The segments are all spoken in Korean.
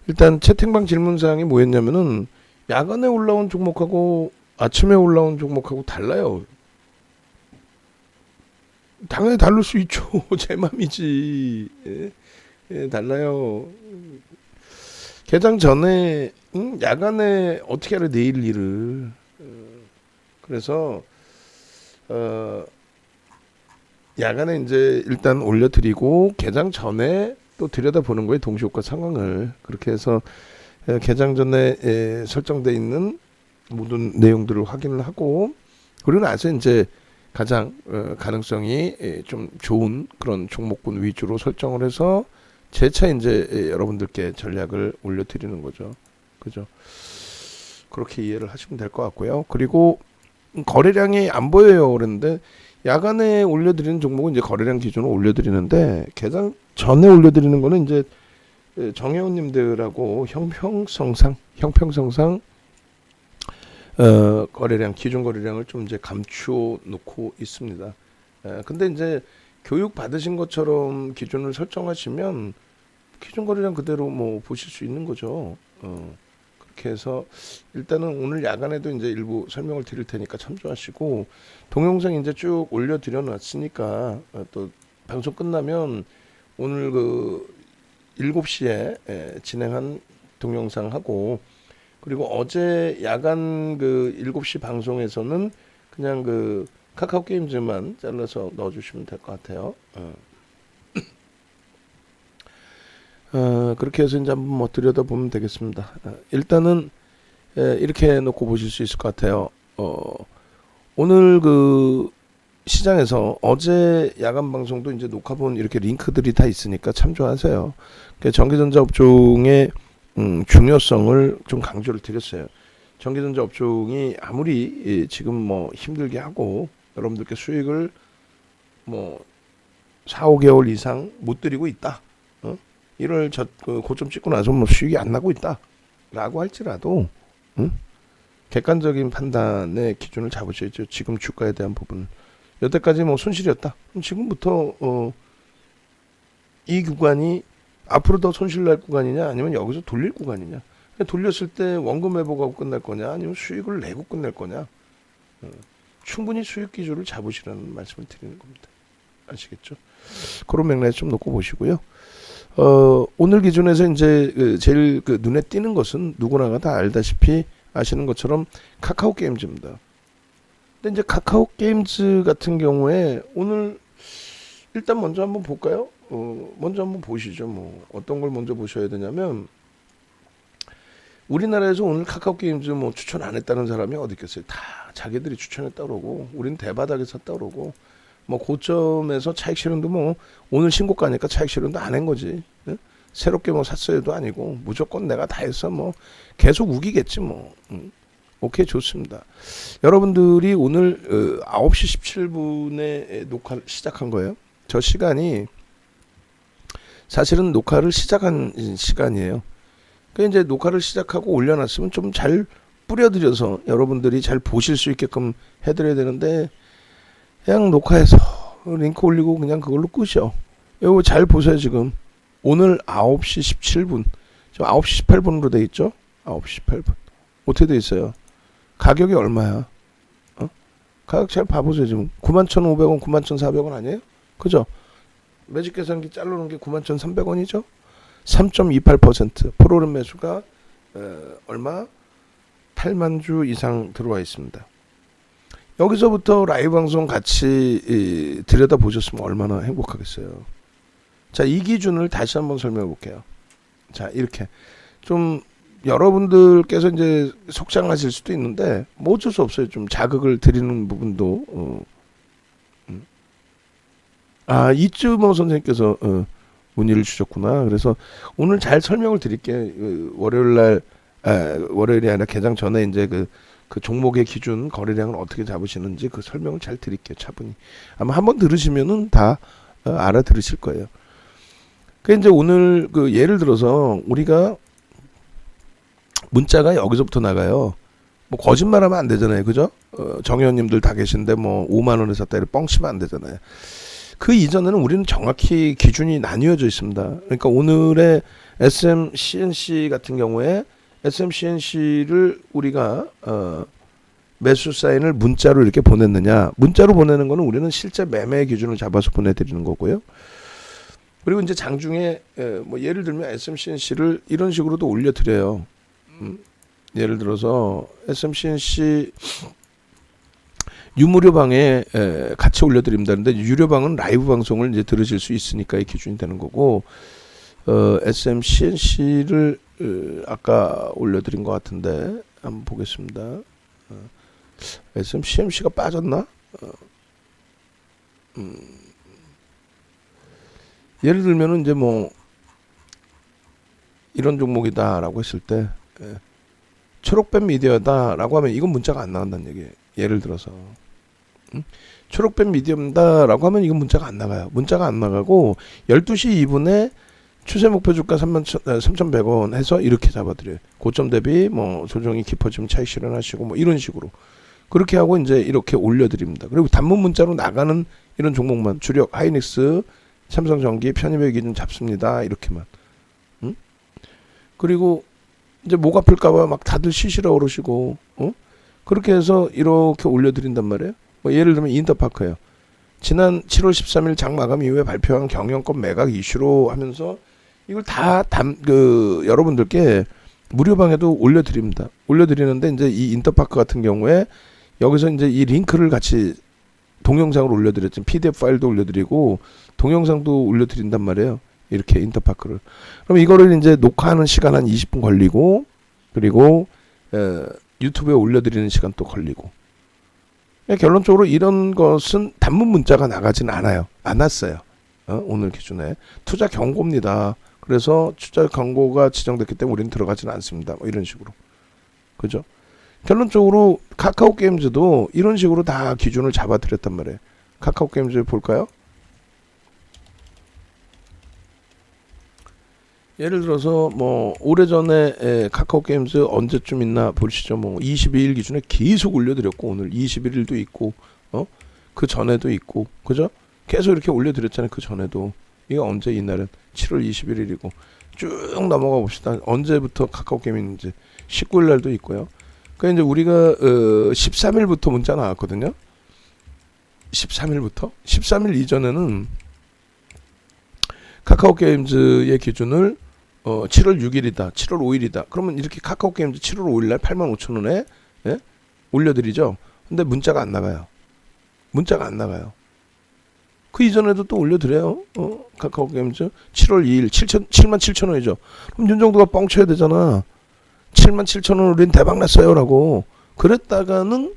일단 채팅방 질문사항이 뭐였냐면은 야간에 올라온 종목하고 아침에 올라온 종목하고 달라요. 당연히 다를 수 있죠. 제 맘이지. 예, 예, 달라요. 개장 전에 야간에 어떻게 알아 내일 일을. 그래서 어, 야간에 이제 일단 올려드리고 개장 전에 또 들여다보는 거예요. 동시효과 상황을. 그렇게 해서 개장 전에 설정돼 있는 모든 내용들을 확인을 하고 그리고 나서 이제 가장 가능성이 좀 좋은 그런 종목군 위주로 설정을 해서 재차 이제 여러분들께 전략을 올려드리는 거죠. 그죠? 그렇게 이해를 하시면 될 것 같고요. 그리고 거래량이 안 보여요. 그랬는데 야간에 올려드리는 종목은 이제 거래량 기준으로 올려드리는데 개장 전에 올려드리는 거는 이제 정혜원님들하고 형평성상 거래량 기준 거래량을 좀 이제 감추어 놓고 있습니다. 근데 이제 교육 받으신 것처럼 기준을 설정하시면 기준 거래량 그대로 뭐 보실 수 있는 거죠. 그렇게 해서 일단은 오늘 야간에도 이제 일부 설명을 드릴 테니까 참조하시고 동영상 이제 쭉 올려드려 놨으니까 또 방송 끝나면 오늘 그 7시에 진행한 동영상하고 그리고 어제 야간 그 7시 방송에서는 그냥 그 카카오 게임즈만 잘라서 넣어주시면 될 것 같아요. 그렇게 해서 이제 한번 뭐 들여다보면 되겠습니다. 일단은 이렇게 놓고 보실 수 있을 것 같아요. 오늘 그 시장에서 어제 야간 방송도 이제 녹화본 이렇게 링크들이 다 있으니까 참조하세요. 전기전자 업종의 중요성을 좀 강조를 드렸어요. 전기전자 업종이 아무리 지금 뭐 힘들게 하고 여러분들께 수익을 뭐 4, 5개월 이상 못 드리고 있다. 1월 고점 찍고 나서 뭐 수익이 안 나고 있다라고 할지라도 객관적인 판단의 기준을 잡으셔야죠. 지금 주가에 대한 부분. 여태까지 뭐 손실이었다. 그럼 지금부터 이 구간이 앞으로 더 손실 날 구간이냐 아니면 여기서 돌릴 구간이냐. 돌렸을 때 원금 회복하고 끝날 거냐 아니면 수익을 내고 끝낼 거냐. 충분히 수익 기조를 잡으시라는 말씀을 드리는 겁니다. 아시겠죠? 그런 맥락에 좀 놓고 보시고요. 오늘 기준에서 이제 제일 눈에 띄는 것은 누구나가 다 알다시피 아시는 것처럼 카카오 게임즈입니다. 근데 이제 카카오 게임즈 같은 경우에 오늘 일단 먼저 한번 볼까요? 먼저 한번 보시죠. 뭐 어떤 걸 먼저 보셔야 되냐면 우리나라에서 오늘 카카오 게임즈 뭐 추천 안 했다는 사람이 어디 있겠어요? 다 자기들이 추천했다 그러고 우린 대바닥에 샀다 그러고 뭐 고점에서 차익 실현도 뭐 오늘 신고가니까 차익 실현도 안 한 거지. 네? 새롭게 뭐 샀어요도 아니고 무조건 내가 다 했어 뭐 계속 우기겠지 뭐. 오케이 좋습니다. 여러분들이 오늘 9시 17분에 녹화를 시작한 거예요. 저 시간이 사실은 녹화를 시작한 시간이에요. 그 이제 녹화를 시작하고 올려놨으면 좀 잘 뿌려드려서 여러분들이 잘 보실 수 있게끔 해드려야 되는데 그냥 녹화해서 링크 올리고 그냥 그걸로 끝이요. 이거 잘 보세요. 지금 오늘 9시 17분 지금 9시 18분으로 돼 있죠. 9시 18분 어떻게 돼 있어요? 가격이 얼마야? 가격 잘 봐보세요. 지금 91,500원 91,400원 아니에요? 그죠? 매직 계산기 자르는 게 91,300원이죠. 3.28% 프로그램 매수가 얼마? 8만 주 이상 들어와 있습니다. 여기서부터 라이브 방송 같이 들여다 보셨으면 얼마나 행복하겠어요. 자, 이 기준을 다시 한번 설명해 볼게요. 자, 이렇게 좀 여러분들께서 이제 속상하실 수도 있는데 뭐 어쩔 수 없어요. 좀 자극을 드리는 부분도 이쯤 선생님께서 문의를 주셨구나. 그래서 오늘 잘 설명을 드릴게요. 월요일이 아니라 개장 전에 이제 그 종목의 기준 거래량을 어떻게 잡으시는지 그 설명을 잘 드릴게요. 차분히. 아마 한번 들으시면은 다 알아들으실 거예요. 그 이제 오늘 예를 들어서 우리가 문자가 여기서부터 나가요. 뭐 거짓말하면 안 되잖아요, 그죠? 정의원님들 다 계신데 뭐 5만 원에 샀다 이렇게 뻥치면 안 되잖아요. 그 이전에는 우리는 정확히 기준이 나뉘어져 있습니다. 그러니까 오늘의 SMCNC 같은 경우에 SMCNC를 우리가 매수 사인을 문자로 이렇게 보냈느냐. 문자로 보내는 거는 우리는 실제 매매 기준을 잡아서 보내드리는 거고요. 그리고 이제 장중에 뭐 예를 들면 SMCNC를 이런 식으로도 올려드려요. 예를 들어서 SMCNC 유무료방에 같이 올려드립니다. 근데 유료방은 라이브 방송을 이제 들으실 수 있으니까 이 기준이 되는 거고, SMCNC를 아까 올려드린 것 같은데 한번 보겠습니다. SMCNC가 빠졌나? 예를 들면은 이제 뭐 이런 종목이다라고 했을 때 초록뱀 미디어다라고 하면 이건 문자가 안 나간다는 얘기예요. 예를 들어서 초록뱀 미디어다라고 하면 이건 문자가 안 나가요. 문자가 안 나가고 12시 2분에 추세 목표 주가 3,100원 해서 이렇게 잡아드려요. 고점 대비 뭐 조정이 깊어지면 차익 실현하시고 뭐 이런 식으로 그렇게 하고 이제 이렇게 올려드립니다. 그리고 단문 문자로 나가는 이런 종목만 주력 하이닉스, 삼성전기 편입의 기준 잡습니다. 이렇게만. 그리고 이제 목 아플까봐 막 다들 쉬시라 그러시고 그렇게 해서 이렇게 올려드린단 말이에요. 뭐 예를 들면 인터파크예요. 지난 7월 13일 장 마감 이후에 발표한 경영권 매각 이슈로 하면서 이걸 다 여러분들께 무료방에도 올려드립니다. 올려드리는데 이제 이 인터파크 같은 경우에 여기서 이제 이 링크를 같이 동영상으로 올려드렸죠. PDF 파일도 올려드리고 동영상도 올려드린단 말이에요. 이렇게 인터파크를. 그럼 이거를 이제 녹화하는 시간 한 20분 걸리고 그리고 유튜브에 올려드리는 시간 또 걸리고. 결론적으로 이런 것은 단문 문자가 나가진 않아요. 안 왔어요. 오늘 기준에. 투자 경고입니다. 그래서 투자 경고가 지정됐기 때문에 우리는 들어가지는 않습니다. 뭐 이런 식으로. 그죠? 결론적으로 카카오 게임즈도 이런 식으로 다 기준을 잡아드렸단 말이에요. 카카오 게임즈 볼까요? 예를 들어서 뭐 오래전에 카카오 게임즈 언제쯤 있나 보시죠. 뭐 22일 기준에 계속 올려드렸고 오늘 21일도 있고 그 전에도 있고 그죠? 계속 이렇게 올려드렸잖아요. 그 전에도. 이거 언제 이날은 7월 21일이고 쭉 넘어가 봅시다. 언제부터 카카오 게임 있는지 19일 날도 있고요. 그러니까 이제 우리가 13일부터 문자 나왔거든요. 13일부터 13일 이전에는 카카오 게임즈의 기준을 7월 6일이다, 7월 5일이다. 그러면 이렇게 카카오 게임즈 7월 5일 날 85,000원에 올려드리죠. 근데 문자가 안 나가요. 문자가 안 나가요. 그 이전에도 또 올려드려요. 카카오 게임즈 7월 2일 77,000원이죠. 그럼 윤정도가 뻥쳐야 되잖아. 77,000원 우린 대박 났어요 라고. 그랬다가는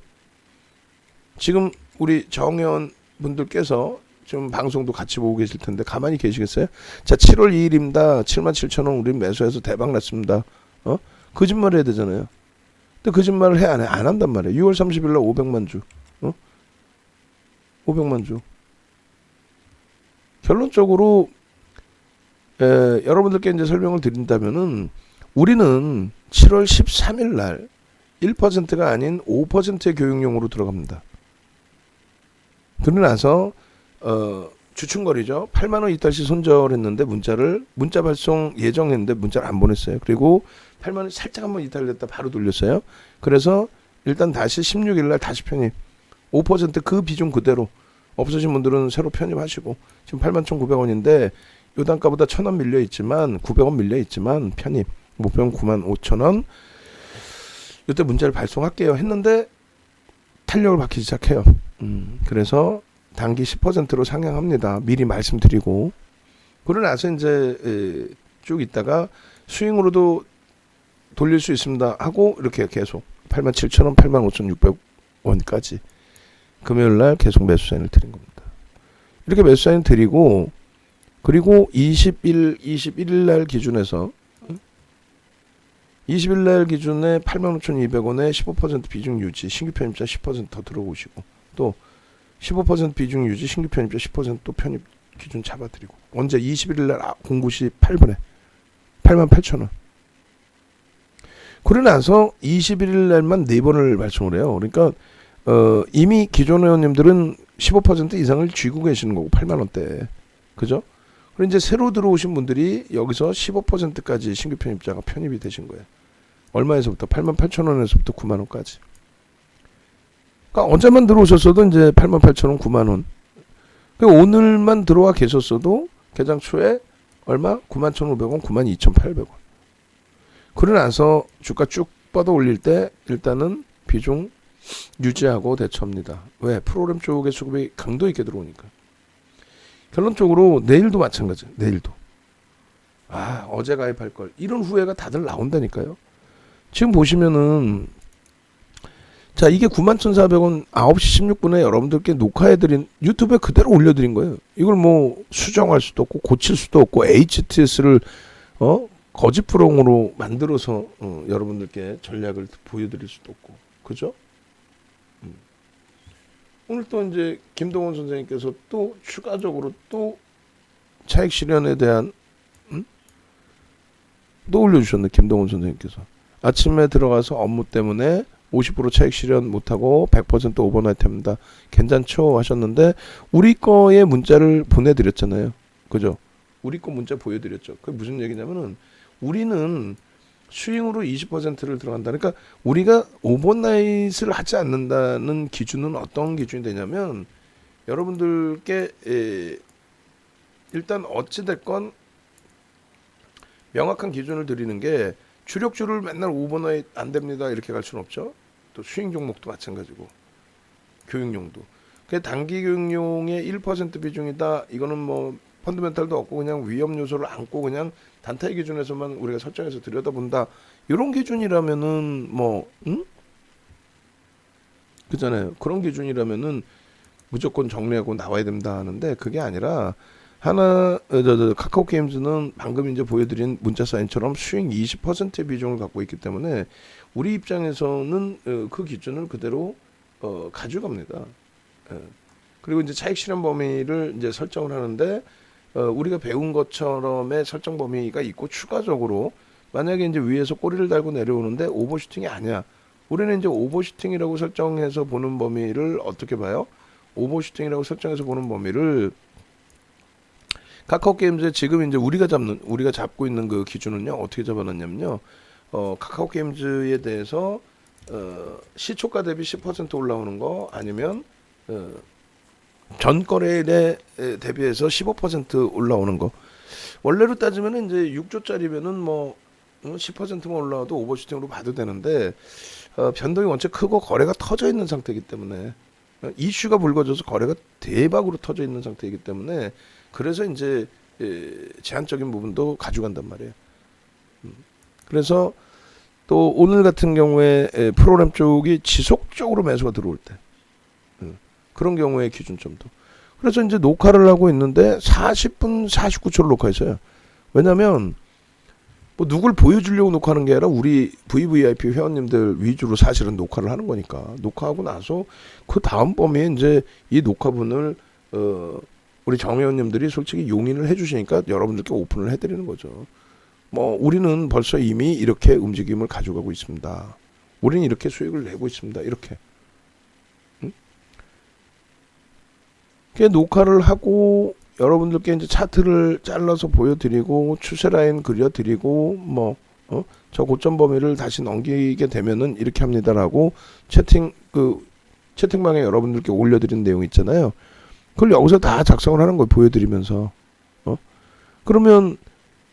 지금 우리 정의원 분들께서 지금 방송도 같이 보고 계실 텐데 가만히 계시겠어요? 자, 7월 2일입니다. 77,000원 우린 매수해서 대박 났습니다. 거짓말 해야 되잖아요. 근데 거짓말을 해 안 해? 안 한단 말이에요. 6월 30일 날 500만 주. 500만 주. 결론적으로 여러분들께 이제 설명을 드린다면은 우리는 7월 13일 날 1%가 아닌 5%의 교육용으로 들어갑니다. 그러고 나서 주춤거리죠. 8만 원 이탈시 손절했는데 문자 발송 예정했는데 문자를 안 보냈어요. 그리고 8만 원 살짝 한번 이탈됐다 바로 돌렸어요. 그래서 일단 다시 16일 날 다시 편입. 5% 비중 그대로. 없으신 분들은 새로 편입하시고 지금 81,900원인데 요 단가보다 1,000원 밀려 있지만 900원 밀려 있지만 편입. 목표는 95,000원. 이때 문자를 발송할게요 했는데 탄력을 받기 시작해요. 그래서 단기 10%로 상향합니다. 미리 말씀드리고. 그러고 나서 이제 쭉 있다가 스윙으로도 돌릴 수 있습니다 하고 이렇게 계속 87,000원, 85,600원까지 금요일날 계속 매수 사인을 드린 겁니다. 이렇게 매수 사인 드리고 그리고 21일날 기준에서 20일날 기준에 85,200원에 15% 비중 유지, 신규 편입자 10% 더 들어오시고 또 15% 비중 유지, 신규 편입자 10%또 편입 기준 잡아드리고 언제 21일날 09시 8분에 88,000원. 그러고 나서 21일날만 4번을 발송을 해요. 그러니까 이미 기존 회원님들은 15% 이상을 쥐고 계시는 거고 8만 원대. 그죠? 그리고 이제 새로 들어오신 분들이 여기서 15%까지 신규 편입자가 편입이 되신 거예요. 얼마에서부터? 88,000원에서부터 9만 원까지. 그러니까 어제만 들어오셨어도 이제 88,000원, 9만 원. 오늘만 들어와 계셨어도 개장 초에 얼마? 91,500원, 92,800원. 그러고 나서 주가 쭉 뻗어 올릴 때 일단은 비중 유지하고 대처합니다. 왜? 프로그램 쪽의 수급이 강도 있게 들어오니까. 결론적으로 내일도 마찬가지. 내일도. 어제 가입할 걸. 이런 후회가 다들 나온다니까요. 지금 보시면은 자, 이게 91,400원 9시 16분에 여러분들께 녹화해드린 유튜브에 그대로 올려드린 거예요. 이걸 뭐 수정할 수도 없고 고칠 수도 없고 HTS를 거짓 프로그램으로 만들어서 여러분들께 전략을 보여드릴 수도 없고, 그죠? 오늘 또 이제 김동원 선생님께서 또 추가적으로 또 차익 실현에 대한 또 올려주셨네. 김동원 선생님께서 아침에 들어가서 업무 때문에 50% 차익 실현 못하고 100% 오버나이트 합니다. 괜찮죠? 하셨는데 우리 거에 문자를 보내드렸잖아요. 그죠? 우리 거 문자 보여드렸죠. 그게 무슨 얘기냐면은 우리는 스윙으로 20%를 들어간다. 그러니까 우리가 오버나잇을 하지 않는다는 기준은 어떤 기준이 되냐면 여러분들께 일단 어찌됐건 명확한 기준을 드리는 게 주력주를 맨날 오버나잇 안 됩니다. 이렇게 갈 수는 없죠. 또 스윙 종목도 마찬가지고 교육용도. 그 단기 교육용의 1% 비중이다. 이거는 뭐 펀더멘탈도 없고 그냥 위험 요소를 안고 그냥 단타의 기준에서만 우리가 설정해서 들여다본다. 이런 기준이라면은 뭐 그잖아요. 그런 기준이라면은 무조건 정리하고 나와야 된다 하는데 그게 아니라 카카오 게임즈는 방금 이제 보여드린 문자 사인처럼 스윙 20%의 비중을 갖고 있기 때문에 우리 입장에서는 그 기준을 그대로 가져갑니다. 그리고 이제 차익 실현 범위를 이제 설정을 하는데 우리가 배운 것처럼의 설정 범위가 있고 추가적으로 만약에 이제 위에서 꼬리를 달고 내려오는데 오버슈팅이 아니야. 우리는 이제 오버슈팅이라고 설정해서 보는 범위를 어떻게 봐요? 오버슈팅이라고 설정해서 보는 범위를 카카오 게임즈에 지금 이제 우리가 잡고 있는 그 기준은요 어떻게 잡아놨냐면요 카카오 게임즈에 대해서 시초가 대비 10% 올라오는 거 아니면 전 거래일에 대비해서 15% 올라오는 거. 원래로 따지면 이제 6조짜리면은 뭐 10%만 올라와도 오버슈팅으로 봐도 되는데 변동이 원체 크고 거래가 터져 있는 상태이기 때문에 이슈가 불거져서 거래가 대박으로 터져 있는 상태이기 때문에 그래서 이제 제한적인 부분도 가져간단 말이에요. 그래서 또 오늘 같은 경우에 프로그램 쪽이 지속적으로 매수가 들어올 때 그런 경우의 기준점도. 그래서 이제 녹화를 하고 있는데 40분 49초를 녹화했어요. 왜냐면 뭐 누굴 보여주려고 녹화하는 게 아니라 우리 VVIP 회원님들 위주로 사실은 녹화를 하는 거니까 녹화하고 나서 그 다음 범위에 이제 이 녹화분을 우리 정 회원님들이 솔직히 용인을 해주시니까 여러분들께 오픈을 해드리는 거죠. 뭐 우리는 벌써 이미 이렇게 움직임을 가져가고 있습니다. 우리는 이렇게 수익을 내고 있습니다. 이렇게. 녹화를 하고 여러분들께 이제 차트를 잘라서 보여드리고 추세 라인 그려드리고 뭐 저 고점 범위를 다시 넘기게 되면은 이렇게 합니다라고 채팅방에 여러분들께 올려드린 내용 있잖아요. 그걸 여기서 다 작성을 하는 거예요. 보여드리면서 그러면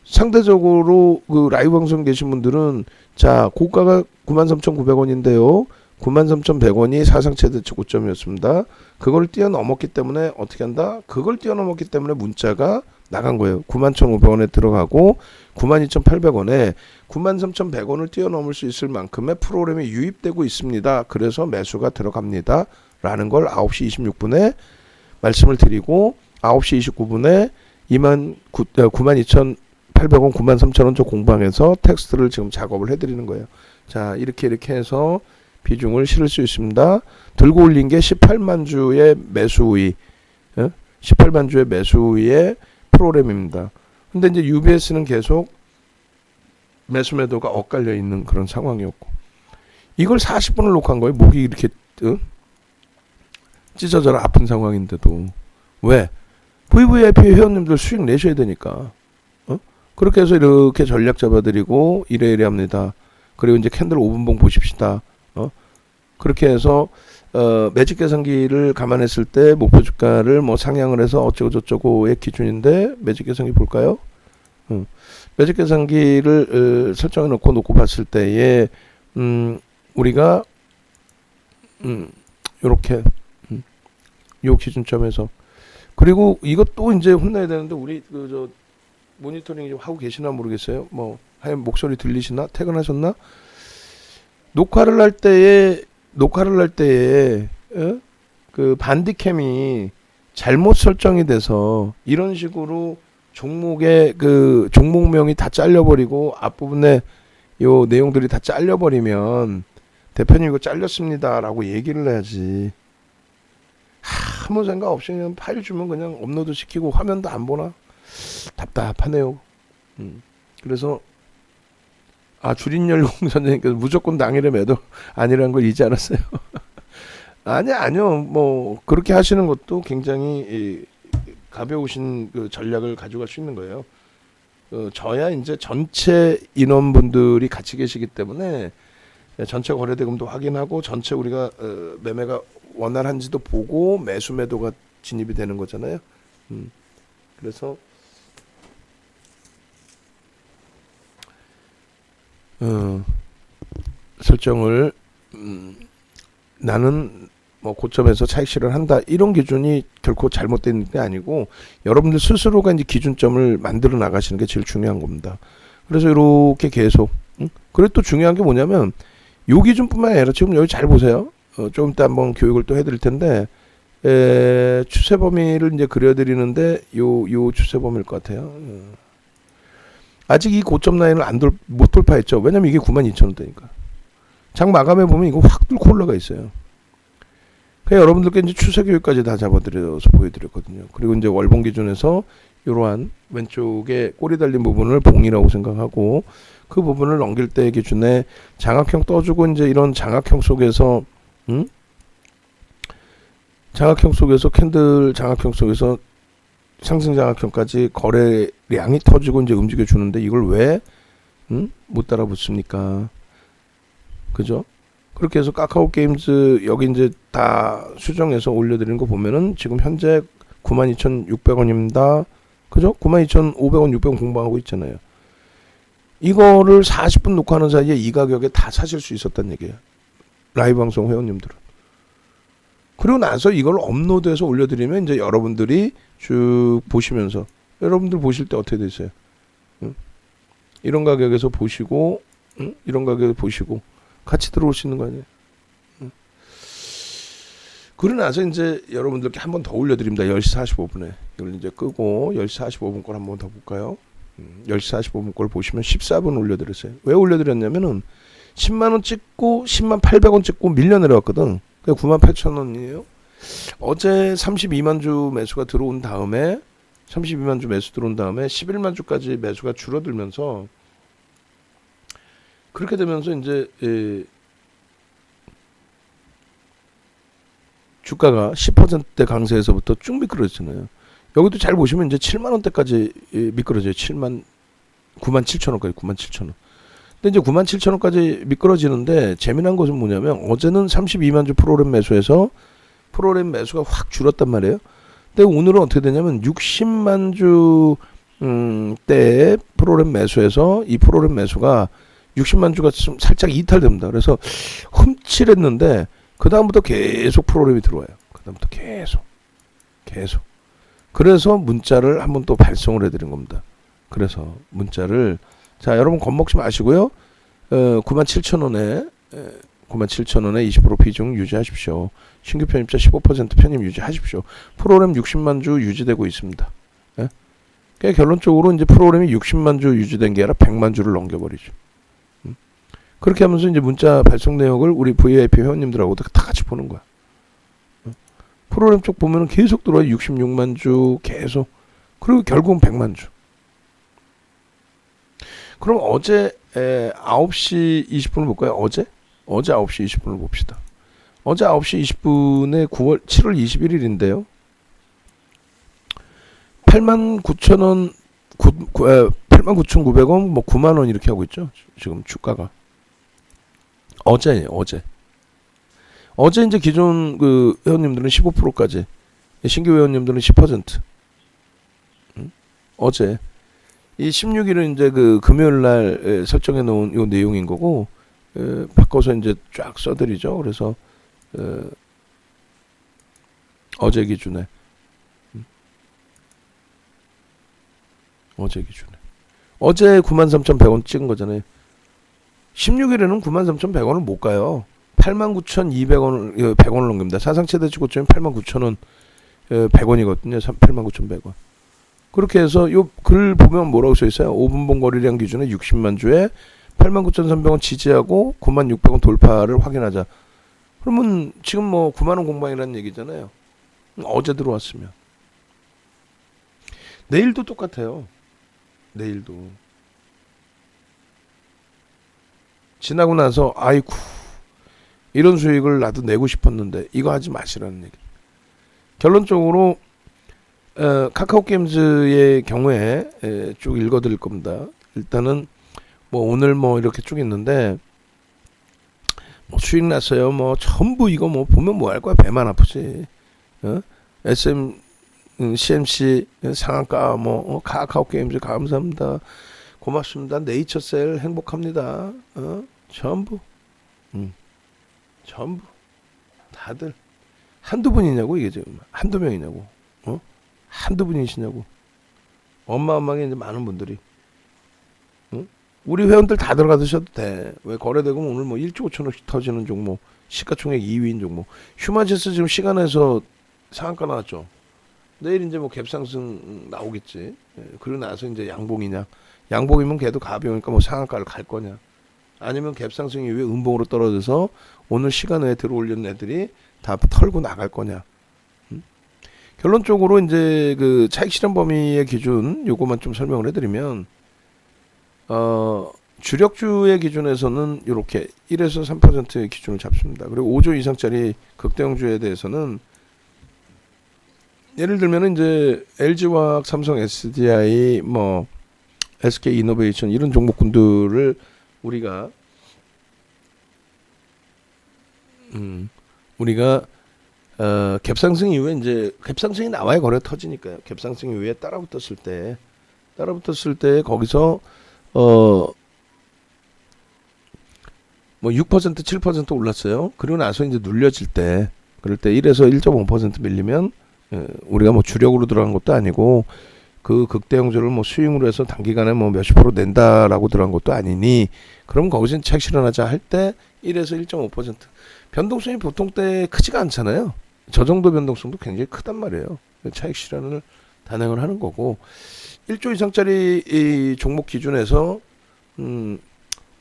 상대적으로 그 라이브 방송 계신 분들은 자 고가가 93,900원인데요. 93,100원이 사상 최대치 고점이었습니다. 그걸 뛰어넘었기 때문에 어떻게 한다? 그걸 뛰어넘었기 때문에 문자가 나간 거예요. 91,500원에 들어가고 92,800원에 93,100원을 뛰어넘을 수 있을 만큼의 프로그램이 유입되고 있습니다. 그래서 매수가 들어갑니다. 라는 걸 9시 26분에 말씀을 드리고 9시 29분에 92,800원, 93,000원 저 공방에서 텍스트를 지금 작업을 해드리는 거예요. 자 이렇게 해서 비중을 실을 수 있습니다. 들고 올린 게 18만 주의 매수 우위, 18만 주의 매수 우위의 프로그램입니다. 근데 이제 UBS는 계속 매수 매도가 엇갈려 있는 그런 상황이었고, 이걸 40분을 녹화한 거예요. 목이 이렇게 찢어져라 아픈 상황인데도. 왜? VVIP 회원님들 수익 내셔야 되니까. 그렇게 해서 이렇게 전략 잡아드리고 이래 합니다. 그리고 이제 캔들 5분봉 보십시다. 그렇게 해서 매직 계산기를 감안했을 때 목표 주가를 뭐 상향을 해서 어쩌고 저쩌고의 기준인데, 매직 계산기 볼까요? 매직 계산기를 설정해 놓고 봤을 때에 우리가 요렇게 요 기준점에서, 그리고 이것도 이제 혼나야 되는데, 우리 저 모니터링 좀 하고 계시나 모르겠어요. 뭐 하여튼 목소리 들리시나? 퇴근하셨나? 녹화를 할 때에 그 반디캠이 잘못 설정이 돼서 이런 식으로 종목의 그 종목명이 다 잘려버리고 앞부분에 요 내용들이 다 잘려버리면 대표님 이거 잘렸습니다라고 얘기를 해야지. 아무 생각 없이 그냥 파일 주면 그냥 업로드 시키고 화면도 안 보나? 답답하네요. 그래서 주린열공 선생님께서 무조건 당일에 매도 아니라는 걸 이제 알았어요. 아니요. 뭐 그렇게 하시는 것도 굉장히 가벼우신 그 전략을 가져갈 수 있는 거예요. 저야 이제 전체 인원분들이 같이 계시기 때문에 전체 거래대금도 확인하고 전체 우리가 매매가 원활한지도 보고 매수 매도가 진입이 되는 거잖아요. 그래서 설정을 나는 뭐 고점에서 차익 실현을 한다, 이런 기준이 결코 잘못된 게 아니고 여러분들 스스로가 이제 기준점을 만들어 나가시는 게 제일 중요한 겁니다. 그래서 이렇게 계속 그리고 또 중요한 게 뭐냐면 요 기준뿐만 아니라 지금 여기 잘 보세요. 조금 이따 한번 교육을 또 해드릴 텐데 추세 범위를 이제 그려드리는데 요 추세 범위일 것 같아요. 아직 이 고점 라인을 못 돌파했죠. 왜냐면 이게 92,000원대니까. 장 마감해 보면 이거 확 뚫고 올라가 있어요. 그냥 여러분들께 이제 추세 교육까지 다 잡아드려서 보여드렸거든요. 그리고 이제 월봉 기준에서 이러한 왼쪽에 꼬리 달린 부분을 봉이라고 생각하고, 그 부분을 넘길 때 기준에 장악형 떠주고, 이제 이런 장악형 속에서 장악형 속에서 캔들 장악형 속에서 상승 장악형까지 거래량이 터지고 이제 움직여 주는데, 이걸 왜 못 따라 붙습니까? 그죠? 그렇게 해서 카카오 게임즈 여기 이제 다 수정해서 올려드리는 거 보면은 지금 현재 92,600원입니다. 그죠? 92,500원, 600원 공부하고 있잖아요. 이거를 40분 녹화하는 사이에 이 가격에 다 사실 수 있었단 얘기예요. 라이브 방송 회원님들은. 그리고 나서 이걸 업로드해서 올려드리면 이제 여러분들이 쭉 보시면서, 여러분들 보실 때 어떻게 되세요? 이런 가격에서 보시고, 이런 가격에 보시고 같이 들어올 수 있는 거 아니에요? 그러고 나서 이제 여러분들께 한 번 더 올려드립니다. 10시 45분에. 이걸 이제 끄고 10시 45분 걸 한 번 더 볼까요? 10시 45분 걸 보시면 14분 올려드렸어요. 왜 올려드렸냐면은 10만원 찍고 10만 800원 찍고 밀려 내려왔거든. 그게 98,000원이에요. 어제 32만 주 매수가 들어온 다음에 32만 주 매수 들어온 다음에 11만 주까지 매수가 줄어들면서, 그렇게 되면서 이제 주가가 10%대 강세에서부터 쭉 미끄러졌잖아요. 여기도 잘 보시면 이제 7만 원대까지 미끄러져요. 97,000원까지 97,000원. 근데 이제 97,000원까지 미끄러지는데 재미난 것은 뭐냐면, 어제는 32만 주 프로그램 매수해서 프로그램 매수가 확 줄었단 말이에요. 근데 오늘은 어떻게 되냐면 60만 주 때 프로그램 매수해서 이 프로그램 매수가 60만 주가 좀 살짝 이탈됩니다. 그래서 흠칠했는데 그 다음부터 계속 프로그램이 들어와요. 그 다음부터 계속. 그래서 문자를 한번 또 발송을 해드린 겁니다. 그래서 문자를, 자 여러분 겁먹지 마시고요. 97,000원에 20% 비중 유지하십시오. 신규 편입자 15% 편입 유지하십시오. 프로그램 60만 주 유지되고 있습니다. 예? 그러니까 결론적으로 이제 프로그램이 60만 주 유지된 게 아니라 100만 주를 넘겨버리죠. 그렇게 하면서 이제 문자 발송 내역을 우리 VIP 회원님들하고도 다 같이 보는 거야. 프로그램 쪽 보면은 계속 들어와요. 66만 주 계속. 그리고 결국은 100만 주. 그럼 어제 9시 20분을 볼까요? 어제 9시 20분을 봅시다. 어제 9시 20분에 7월 21일인데요. 89,000원, 89,900원, 뭐 9만원 이렇게 하고 있죠. 지금 주가가. 어제 이제 기존 그 회원님들은 15%까지, 신규 회원님들은 10%. 어제. 이 16일은 이제 그 금요일 날 설정해 놓은 요 내용인 거고, 바꿔서 이제 쫙 써드리죠. 그래서, 어제 기준에. 어제 93,100원 찍은 거잖아요. 16일에는 93,100원을 못 가요. 89,200원을 100원을 넘깁니다. 사상 최대 최고점이 89,000원 100원이거든요. 89,100원. 그렇게 해서 요 글 보면 뭐라고 써 있어요? 5분봉 거래량 기준에 60만 주에 89,300원 지지하고 96,600원 돌파를 확인하자. 그러면 지금 뭐 9만 원 공방이라는 얘기잖아요. 어제 들어왔으면. 내일도 똑같아요. 내일도. 지나고 나서 아이쿠 이런 수익을 나도 내고 싶었는데 이거 하지 마시라는 얘기. 결론적으로 카카오게임즈의 경우에 쭉 읽어드릴 겁니다. 일단은 뭐 오늘 뭐 이렇게 쭉 있는데 뭐 수익 났어요. 뭐 전부 이거 뭐 보면 뭐 할 거야. 배만 아프지. CMC 상한가 뭐 카카오게임즈 감사합니다. 고맙습니다. 네이처셀 행복합니다. 전부 전부 다들 한두 분이냐고 이게 지금 한두 명이냐고 한두 분이시냐고 어마어마하게 이제 많은 분들이 우리 회원들 다 들어가 드셔도 돼. 왜 거래대금 오늘 뭐 1조 5천억씩 터지는 종목 시가총액 2위인 종목 휴마제스 지금 시간에서 상한가 나왔죠. 내일 이제 뭐 갭상승 나오겠지. 그러고 나서 이제 양봉이냐 양봉이면 걔도 가벼우니까 뭐 상한가를 갈 거냐 아니면 갭상승 이후에 음봉으로 떨어져서 오늘 시간 외에 들어올리는 애들이 다 털고 나갈 거냐. 결론적으로 이제 그 차익 실현 범위의 기준 요거만 좀 설명을 해드리면 주력주의 기준에서는 이렇게 1에서 3%의 기준을 잡습니다. 그리고 5조 이상짜리 극대형주에 대해서는 예를 들면 이제 LG화학, 삼성 SDI, 뭐 SK 이노베이션 이런 종목군들을 우리가 갭상승 이후에 이제 갭상승이 나와야 거래가 터지니까요. 갭상승 이후에 따라붙었을 때 거기서 뭐 6% 7% 올랐어요. 그리고 나서 이제 눌려질 때 그럴 때 1에서 1.5% 밀리면 우리가 뭐 주력으로 들어간 것도 아니고 그 극대형주를 뭐 수익으로 해서 단기간에 뭐 몇십 프로 낸다라고 들어간 것도 아니니 그럼 거기서 차익 실현하자 할 때 1에서 1.5% 변동성이 보통 때 크지가 않잖아요. 저 정도 변동성도 굉장히 크단 말이에요. 차익 실현을 단행을 하는 거고 1조 이상짜리 이 종목 기준에서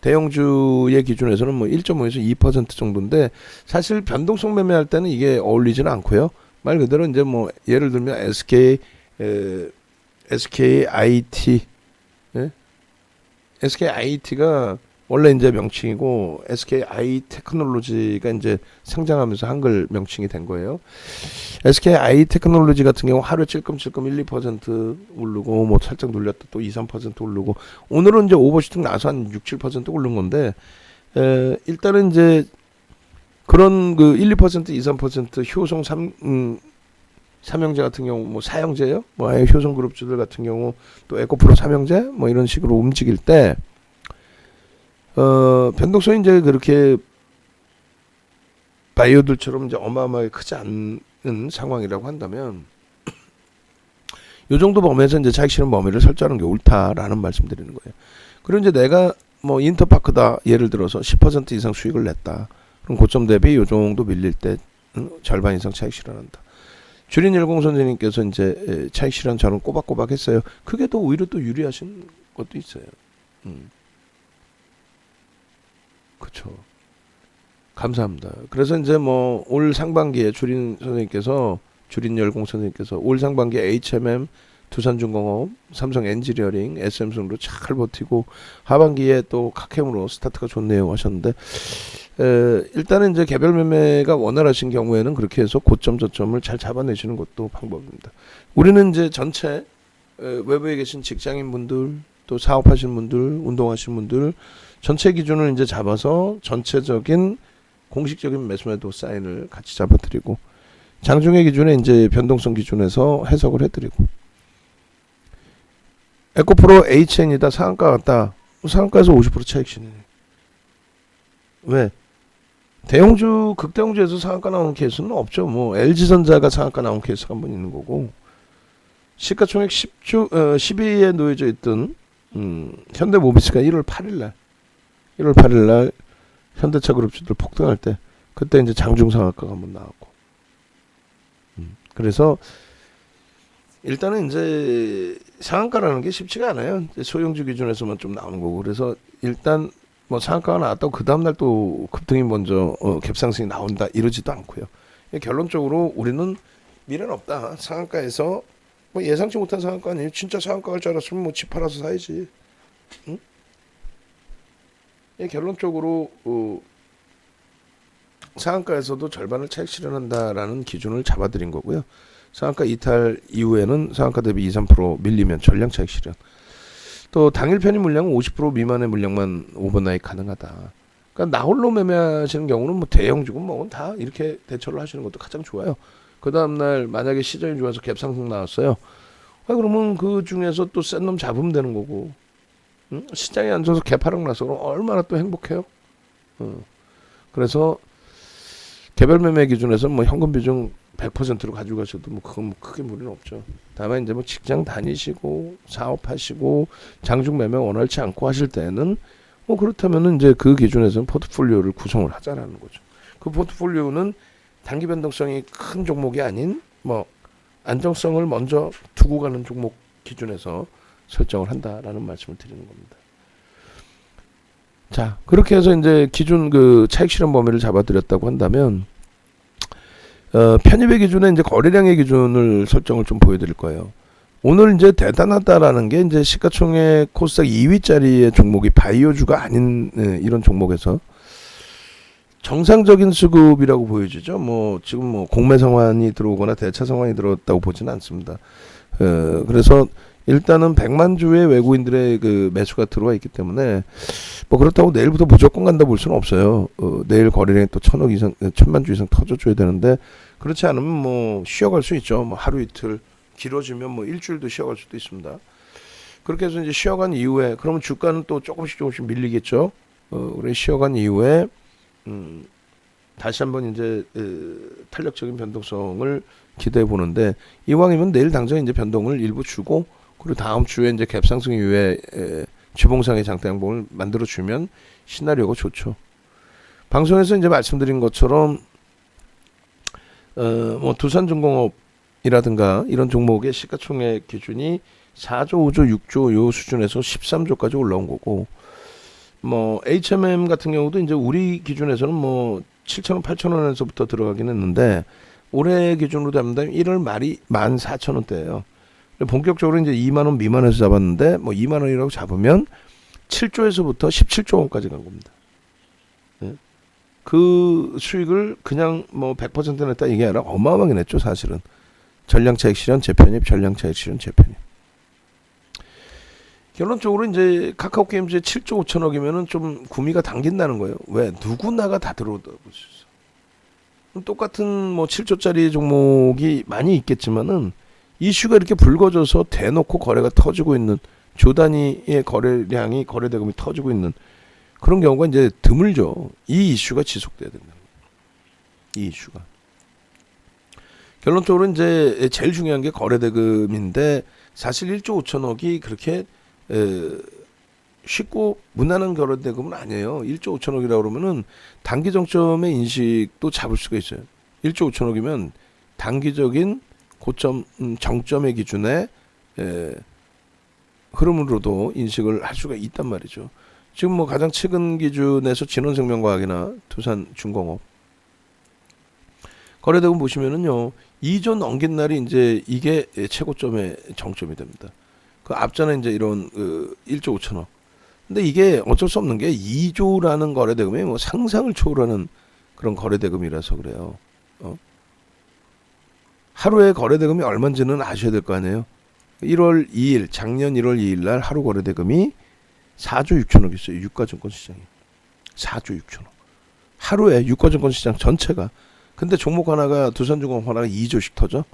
대형주의 기준에서는 뭐 1.5에서 2% 정도인데 사실 변동성 매매할 때는 이게 어울리지는 않고요. 말 그대로 이제 뭐 예를 들면 SKIT SKIT가 원래 이제 명칭이고 SKI 테크놀로지가 이제 상장하면서 한글 명칭이 된 거예요. SKI 테크놀로지 같은 경우 하루에 찔끔찔끔 1, 2% 오르고 뭐 살짝 눌렸다 또 2, 3% 오르고 오늘은 이제 오버슈팅 나서 한 6, 7% 오른 건데 일단은 이제 그런 그 1, 2%, 2, 3% 효성 삼형제 같은 경우 뭐 사형제요? 뭐 효성 그룹주들 같은 경우 또 에코프로 삼형제 뭐 이런 식으로 움직일 때 변동성이 이제 그렇게 바이오들처럼 이제 어마어마하게 크지 않은 상황이라고 한다면 요 정도 범위에서 이제 차익 실현 범위를 설정하는 게 옳다라는 말씀드리는 거예요. 그리고 이제 내가 뭐 인터파크다 예를 들어서 10% 이상 수익을 냈다. 그럼 고점 대비 요 정도 밀릴 때 절반 이상 차익 실현한다. 주린일공 선생님께서 이제 차익 실현 저는 꼬박꼬박 했어요. 그게 또 오히려 또 유리하신 것도 있어요. 그렇죠. 감사합니다. 그래서 이제 뭐 올 상반기에 주린열공 선생님께서 올 상반기에 HMM, 두산중공업, 삼성 엔지니어링, SM순으로 잘 버티고 하반기에 또 카케모로 스타트가 좋네요 하셨는데 일단은 이제 개별 매매가 원활하신 경우에는 그렇게 해서 고점 저점을 잘 잡아내시는 것도 방법입니다. 우리는 이제 전체 외부에 계신 직장인분들 또 사업하시는 분들 운동하시는 분들 전체 기준을 이제 잡아서 전체적인 공식적인 매수매도 사인을 같이 잡아드리고 장중의 기준에 이제 변동성 기준에서 해석을 해드리고 에코프로 HN이다 상한가 같다 상한가에서 50% 차익 실현. 왜? 대형주 극대형주에서 상한가 나오는 케이스는 없죠. 뭐 LG전자가 상한가 나온 케이스가 한 번 있는 거고 시가총액 10위에 놓여져 있던 현대모비스가 1월 8일 날 현대차 그룹주들 폭등할 때 그때 이제 장중 상한가가 한번 나왔고 그래서 일단은 이제 상한가라는 게 쉽지가 않아요. 소형주 기준에서만 좀 나오는 거고 그래서 일단 뭐 상한가가 나왔다고 그 다음날 또 급등이 먼저 갭상승이 나온다 이러지도 않고요. 결론적으로 우리는 미래는 없다. 상한가에서 뭐 예상치 못한 상한가 아니에요. 진짜 상한가 갈 줄 알았으면 뭐 집 팔아서 사야지. 응? 결론적으로 상한가에서도 절반을 차익 실현한다라는 기준을 잡아드린 거고요. 상한가 이탈 이후에는 상한가 대비 2, 3% 밀리면 전량 차익 실현. 또 당일 편입 물량은 50% 미만의 물량만 오버나잇 가능하다. 그러니까 나홀로 매매하시는 경우는 뭐 대형주고 뭐 다 이렇게 대처를 하시는 것도 가장 좋아요. 그 다음날 만약에 시장이 좋아서 갭상승 나왔어요. 그러면 그 중에서 또 센 놈 잡으면 되는 거고 시장에 앉아서 개파락 나서 그럼 얼마나 또 행복해요. 그래서 개별 매매 기준에서 뭐 현금 비중 100%로 가지고 가셔도 뭐 그건 뭐 크게 무리는 없죠. 다만 이제 뭐 직장 다니시고 사업하시고 장중 매매 원활치 않고 하실 때는 뭐 그렇다면은 이제 그 기준에서는 포트폴리오를 구성을 하자라는 거죠. 그 포트폴리오는 단기 변동성이 큰 종목이 아닌 뭐 안정성을 먼저 두고 가는 종목 기준에서 설정을 한다라는 말씀을 드리는 겁니다. 자, 그렇게 해서 이제 기준 그 차익 실현 범위를 잡아드렸다고 한다면 편입의 기준에 이제 거래량의 기준을 설정을 좀 보여드릴 거예요. 오늘 이제 대단하다라는 게 이제 시가총액 코스닥 2위짜리의 종목이 바이오주가 아닌 이런 종목에서 정상적인 수급이라고 보여지죠. 뭐 지금 뭐 공매 상환이 들어오거나 대차 상환이 들어왔다고 보지는 않습니다. 그래서 일단은 100만 주의 외국인들의 그 매수가 들어와 있기 때문에 뭐 그렇다고 내일부터 무조건 간다 볼 수는 없어요. 내일 거래량이 또 1000억 이상, 1000만 주 이상 터져줘야 되는데 그렇지 않으면 뭐 쉬어갈 수 있죠. 뭐 하루 이틀 길어지면 뭐 일주일도 쉬어갈 수도 있습니다. 그렇게 해서 이제 쉬어간 이후에 그러면 주가는 또 조금씩 밀리겠죠. 우리 쉬어간 이후에 다시 한번 이제 탄력적인 변동성을 기대해 보는데 이왕이면 내일 당장 이제 변동을 일부 주고 그리고 다음 주에 이제 갭상승 이후에 주봉상의 장대 양봉을 만들어 주면 시나리오가 좋죠. 방송에서 이제 말씀드린 것처럼 뭐 두산중공업이라든가 이런 종목의 시가총액 기준이 4조, 5조, 6조 요 수준에서 13조까지 올라온 거고 뭐 HMM 같은 경우도 이제 우리 기준에서는 뭐 7,000원, 8,000원에서부터 들어가긴 했는데 올해 기준으로 잡는다면 1월 말이 14,000원대예요. 본격적으로 이제 2만 원 미만에서 잡았는데 뭐 2만 원이라고 잡으면 7조에서부터 17조 원까지 간 겁니다. 네. 그 수익을 그냥 뭐 100% 냈다 이게 아니라 어마어마하게 냈죠, 사실은. 전량차익 실현 재편입, 전량차익 실현 재편입. 결론적으로 이제 카카오 게임즈의 7조 5천억이면은 좀 구미가 당긴다는 거예요. 왜? 누구나가 다 들어오다고 볼 수 있어. 똑같은 뭐 7조짜리 종목이 많이 있겠지만은 이슈가 이렇게 불거져서 대놓고 거래가 터지고 있는 조 단위의 거래량이 거래 대금이 터지고 있는 그런 경우가 이제 드물죠. 이 이슈가 지속돼야 된다. 이 이슈가. 결론적으로 이제 제일 중요한 게 거래 대금인데 사실 1조 5천억이 그렇게 쉽고 무난한 거래 대금은 아니에요. 1조 5천억이라고 그러면은 단기 정점의 인식도 잡을 수가 있어요. 1조 5천억이면 단기적인 고점 정점의 기준에 흐름으로도 인식을 할 수가 있단 말이죠. 지금 뭐 가장 최근 기준에서 진원생명과학이나 두산중공업 거래대금 보시면은요 2조 넘긴 날이 이제 이게 최고점의 정점이 됩니다. 그 앞전에 이제 이런 1조 5천억 근데 이게 어쩔 수 없는 게 2조라는 거래대금이 뭐 상상을 초월하는 그런 거래대금이라서 그래요. 하루에 거래대금이 얼마인지는 아셔야 될 거 아니에요. 1월 2일, 작년 1월 2일 날 하루 거래대금이 4조 6천억 있어요. 유가증권 시장이. 4조 6천억. 하루에 유가증권 시장 전체가. 근데 종목 하나가 두산중공업 하나가 2조씩 터져?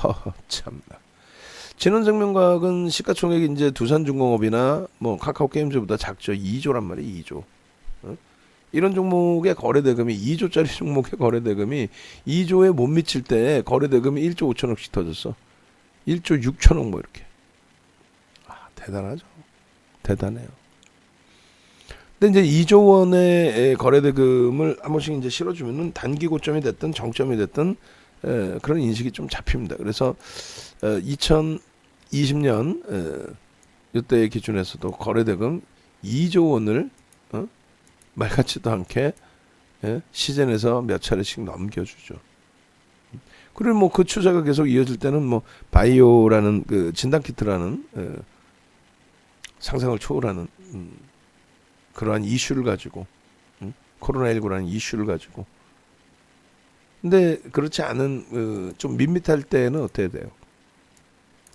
허허 참나. 진원생명과학은 시가총액이 이제 두산중공업이나 뭐 카카오게임즈보다 작죠. 2조란 말이에요. 2조. 이런 종목의 거래대금이 2조짜리 종목의 거래대금이 2조에 못 미칠 때 거래대금이 1조 5천억씩 터졌어. 1조 6천억 뭐 이렇게. 대단하죠. 대단해요. 근데 이제 2조 원의 거래대금을 한 번씩 이제 실어주면은 단기 고점이 됐든 정점이 됐든 그런 인식이 좀 잡힙니다. 그래서 2020년 이때 기준에서도 거래대금 2조 원을 말 같지도 않게 시즌에서 몇 차례씩 넘겨주죠. 그리고 뭐 그 추세가 계속 이어질 때는 뭐 바이오라는 그 진단키트라는 상상을 초월하는 그러한 이슈를 가지고 코로나19라는 이슈를 가지고. 근데 그렇지 않은 좀 밋밋할 때는 어떻게 돼요?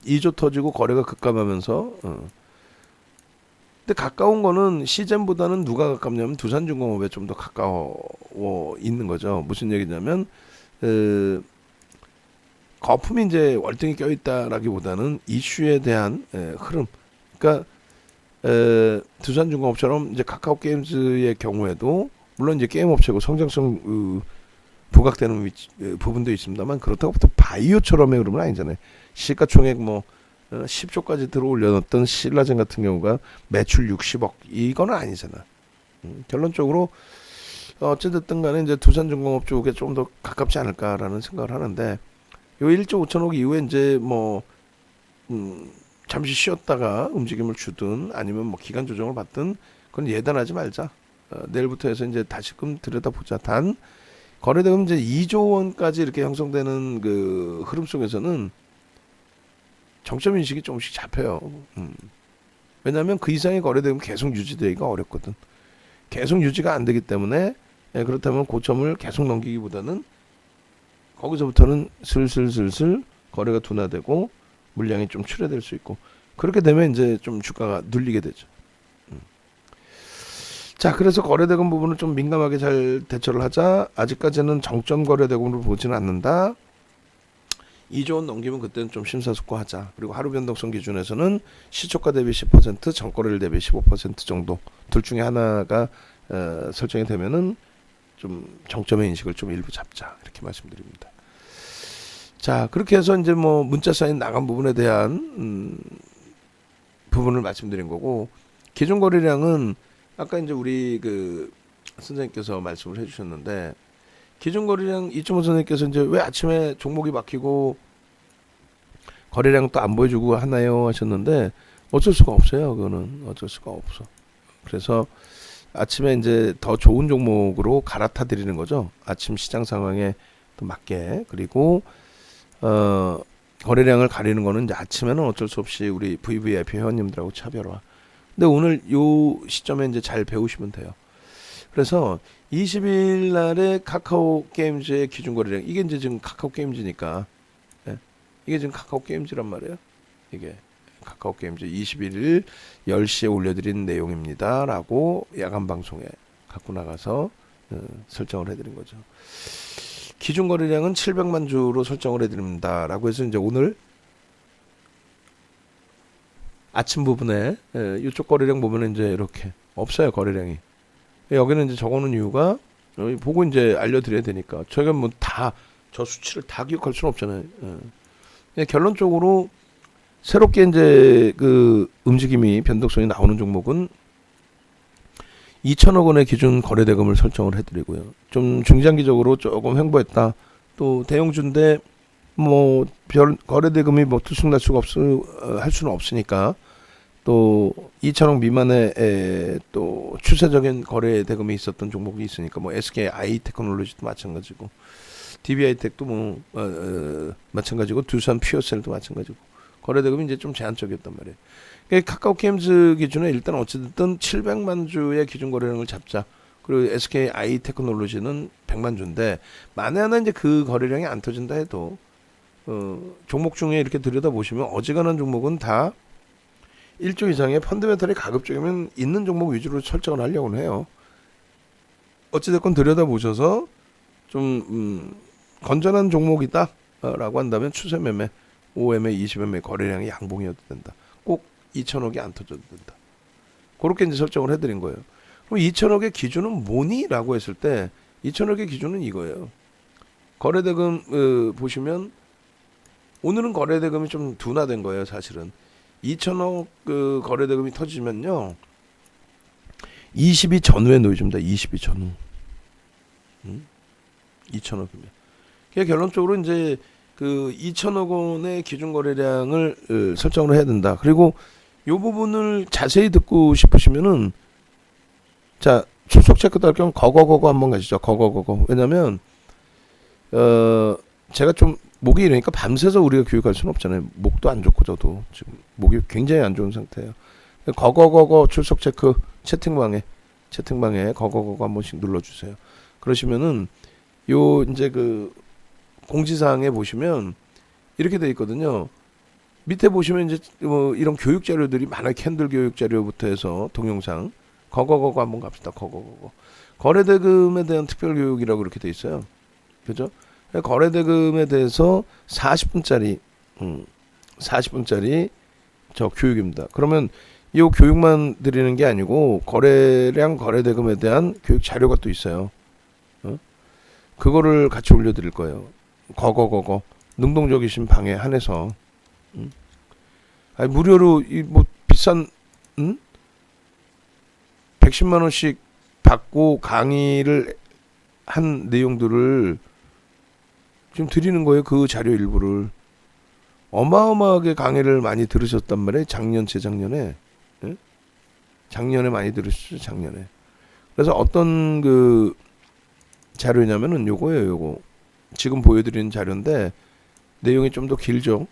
2조 터지고 거래가 급감하면서 근데 가까운 거는 시젠보다는 누가 가깝냐면 두산중공업에 좀 더 가까워 있는 거죠. 무슨 얘기냐면 거품이 이제 월등히 껴있다라기보다는 이슈에 대한 흐름. 그러니까 두산중공업처럼 이제 카카오게임즈의 경우에도 물론 이제 게임 업체고 성장성 부각되는 부분도 있습니다만 그렇다고 또 바이오처럼의 흐름은 아니잖아요. 시가총액 뭐 10조까지 들어올려놨던 신라젠 같은 경우가 매출 60억 이거는 아니잖아. 결론적으로 어쨌든 간에 이제 두산중공업 쪽에 좀 더 가깝지 않을까라는 생각을 하는데 요 1조 5천억 이후에 이제 뭐 잠시 쉬었다가 움직임을 주든 아니면 뭐 기간 조정을 받든 그건 예단하지 말자. 내일부터 해서 이제 다시금 들여다보자. 단 거래대금 이제 2조 원까지 이렇게 형성되는 그 흐름 속에서는 정점 인식이 조금씩 잡혀요. 왜냐하면 그 이상의 거래대금 계속 유지되기가 어렵거든. 계속 유지가 안 되기 때문에 그렇다면 고점을 계속 넘기기보다는 거기서부터는 슬슬 거래가 둔화되고 물량이 좀 출회될 수 있고 그렇게 되면 이제 좀 주가가 눌리게 되죠. 자, 그래서 거래대금 부분을 좀 민감하게 잘 대처를 하자. 아직까지는 정점 거래대금으로 보지는 않는다. 2조 원 넘기면 그때는 좀 심사숙고하자. 그리고 하루 변동성 기준에서는 시초가 대비 10%, 전거래일 대비 15% 정도 둘 중에 하나가 설정이 되면은 좀 정점의 인식을 좀 일부 잡자 이렇게 말씀드립니다. 자, 그렇게 해서 이제 뭐 문자 사인 나간 부분에 대한 부분을 말씀드린 거고 기존 거래량은 아까 이제 우리 그 선생님께서 말씀을 해주셨는데. 기존 거래량 이충호 선생님께서 이제 왜 아침에 종목이 막히고 거래량 또 안 보여주고 하나요 하셨는데 어쩔 수가 없어요. 그거는 어쩔 수가 없어. 그래서 아침에 이제 더 좋은 종목으로 갈아타 드리는 거죠. 아침 시장 상황에 또 맞게. 그리고 거래량을 가리는 거는 이제 아침에는 어쩔 수 없이 우리 VVIP 회원님들하고 차별화. 근데 오늘 요 시점에 이제 잘 배우시면 돼요. 그래서 20일 날에 카카오 게임즈의 기준 거래량 이게 이제 지금 카카오 게임즈니까 이게 지금 카카오 게임즈란 말이에요. 이게 카카오 게임즈 21일 10시에 올려드린 내용입니다. 라고 야간 방송에 갖고 나가서 설정을 해드린 거죠. 기준 거래량은 700만 주로 설정을 해드립니다. 라고 해서 이제 오늘 아침 부분에 이쪽 거래량 보면 이제 이렇게 없어요. 거래량이. 여기는 이제 적어놓은 이유가 보고 이제 알려드려야 되니까 저희가 뭐 다 저 수치를 다 기억할 수는 없잖아요. 결론적으로 새롭게 이제 그 움직임이 변동성이 나오는 종목은 2천억 원의 기준 거래대금을 설정을 해드리고요. 좀 중장기적으로 조금 횡보했다. 또 대형주인데 뭐 별 거래대금이 뭐 들쑥날쑥 할 수는 없으니까. 또 2천억 미만의 또 추세적인 거래 대금이 있었던 종목이 있으니까 뭐 SK 아이테크놀로지도 마찬가지고 DB하이텍도 뭐 마찬가지고 두산 퓨어셀도 마찬가지고 거래대금이 이제 좀 제한적이었단 말이에요. 그러니까 카카오 게임즈 기준에 일단 어찌됐든 700만 주의 기준 거래량을 잡자. 그리고 SK I 테크놀로지는 100만 주인데 만에 하나 이제 그 거래량이 안 터진다 해도 종목 중에 이렇게 들여다보시면 어지간한 종목은 다 1조 이상의 펀드멘털이 가급적이면 있는 종목 위주로 설정을 하려고 해요. 어찌됐건 들여다보셔서 좀 건전한 종목이다 라고 한다면 추세 매매, 5매매, 20매매 거래량이 양봉이어도 된다. 꼭 2천억이 안 터져도 된다. 그렇게 이제 설정을 해드린 거예요. 그럼 2천억의 기준은 뭐니? 라고 했을 때 2천억의 기준은 이거예요. 거래대금 보시면 오늘은 거래대금이 좀 둔화된 거예요. 사실은 2천억 그 거래대금이 터지면요 22 전후에 놓여줍니다. 22 전후 2천억이면 결론적으로 이제 그 2천억 원의 기준 거래량을 설정을 해야 된다. 그리고 이 부분을 자세히 듣고 싶으시면은 자 출석 체크 할 경우 거거 한번 가시죠. 거거. 왜냐면 제가 좀 목이 이러니까 밤새서 우리가 교육할 수는 없잖아요. 목도 안 좋고 저도 지금 목이 굉장히 안 좋은 상태예요. 거거 출석 체크 채팅방에 거거 한 번씩 눌러주세요. 그러시면은 요 이제 그 공지사항에 보시면 이렇게 돼 있거든요. 밑에 보시면 이제 뭐 이런 교육 자료들이 많아요. 캔들 교육 자료부터 해서 동영상 거거 한번 갑시다. 거거 거래대금에 대한 특별 교육이라고 이렇게 돼 있어요. 그죠? 거래대금에 대해서 40분짜리 저 교육입니다. 그러면 이 교육만 드리는 게 아니고 거래량 거래대금에 대한 교육 자료가 또 있어요. 그거를 같이 올려드릴 거예요. 거거 능동적이신 방에 한해서 아니 무료로 이 뭐 비싼 110만 원씩 받고 강의를 한 내용들을 지금 드리는 거예요. 그 자료 일부를 어마어마하게 강의를 많이 들으셨단 말이에요. 작년 재작년에 작년에 많이 들으셨죠. 작년에. 그래서 어떤 그 자료냐면은 요거예요. 요거 지금 보여드리는 자료인데 내용이 좀 더 길죠.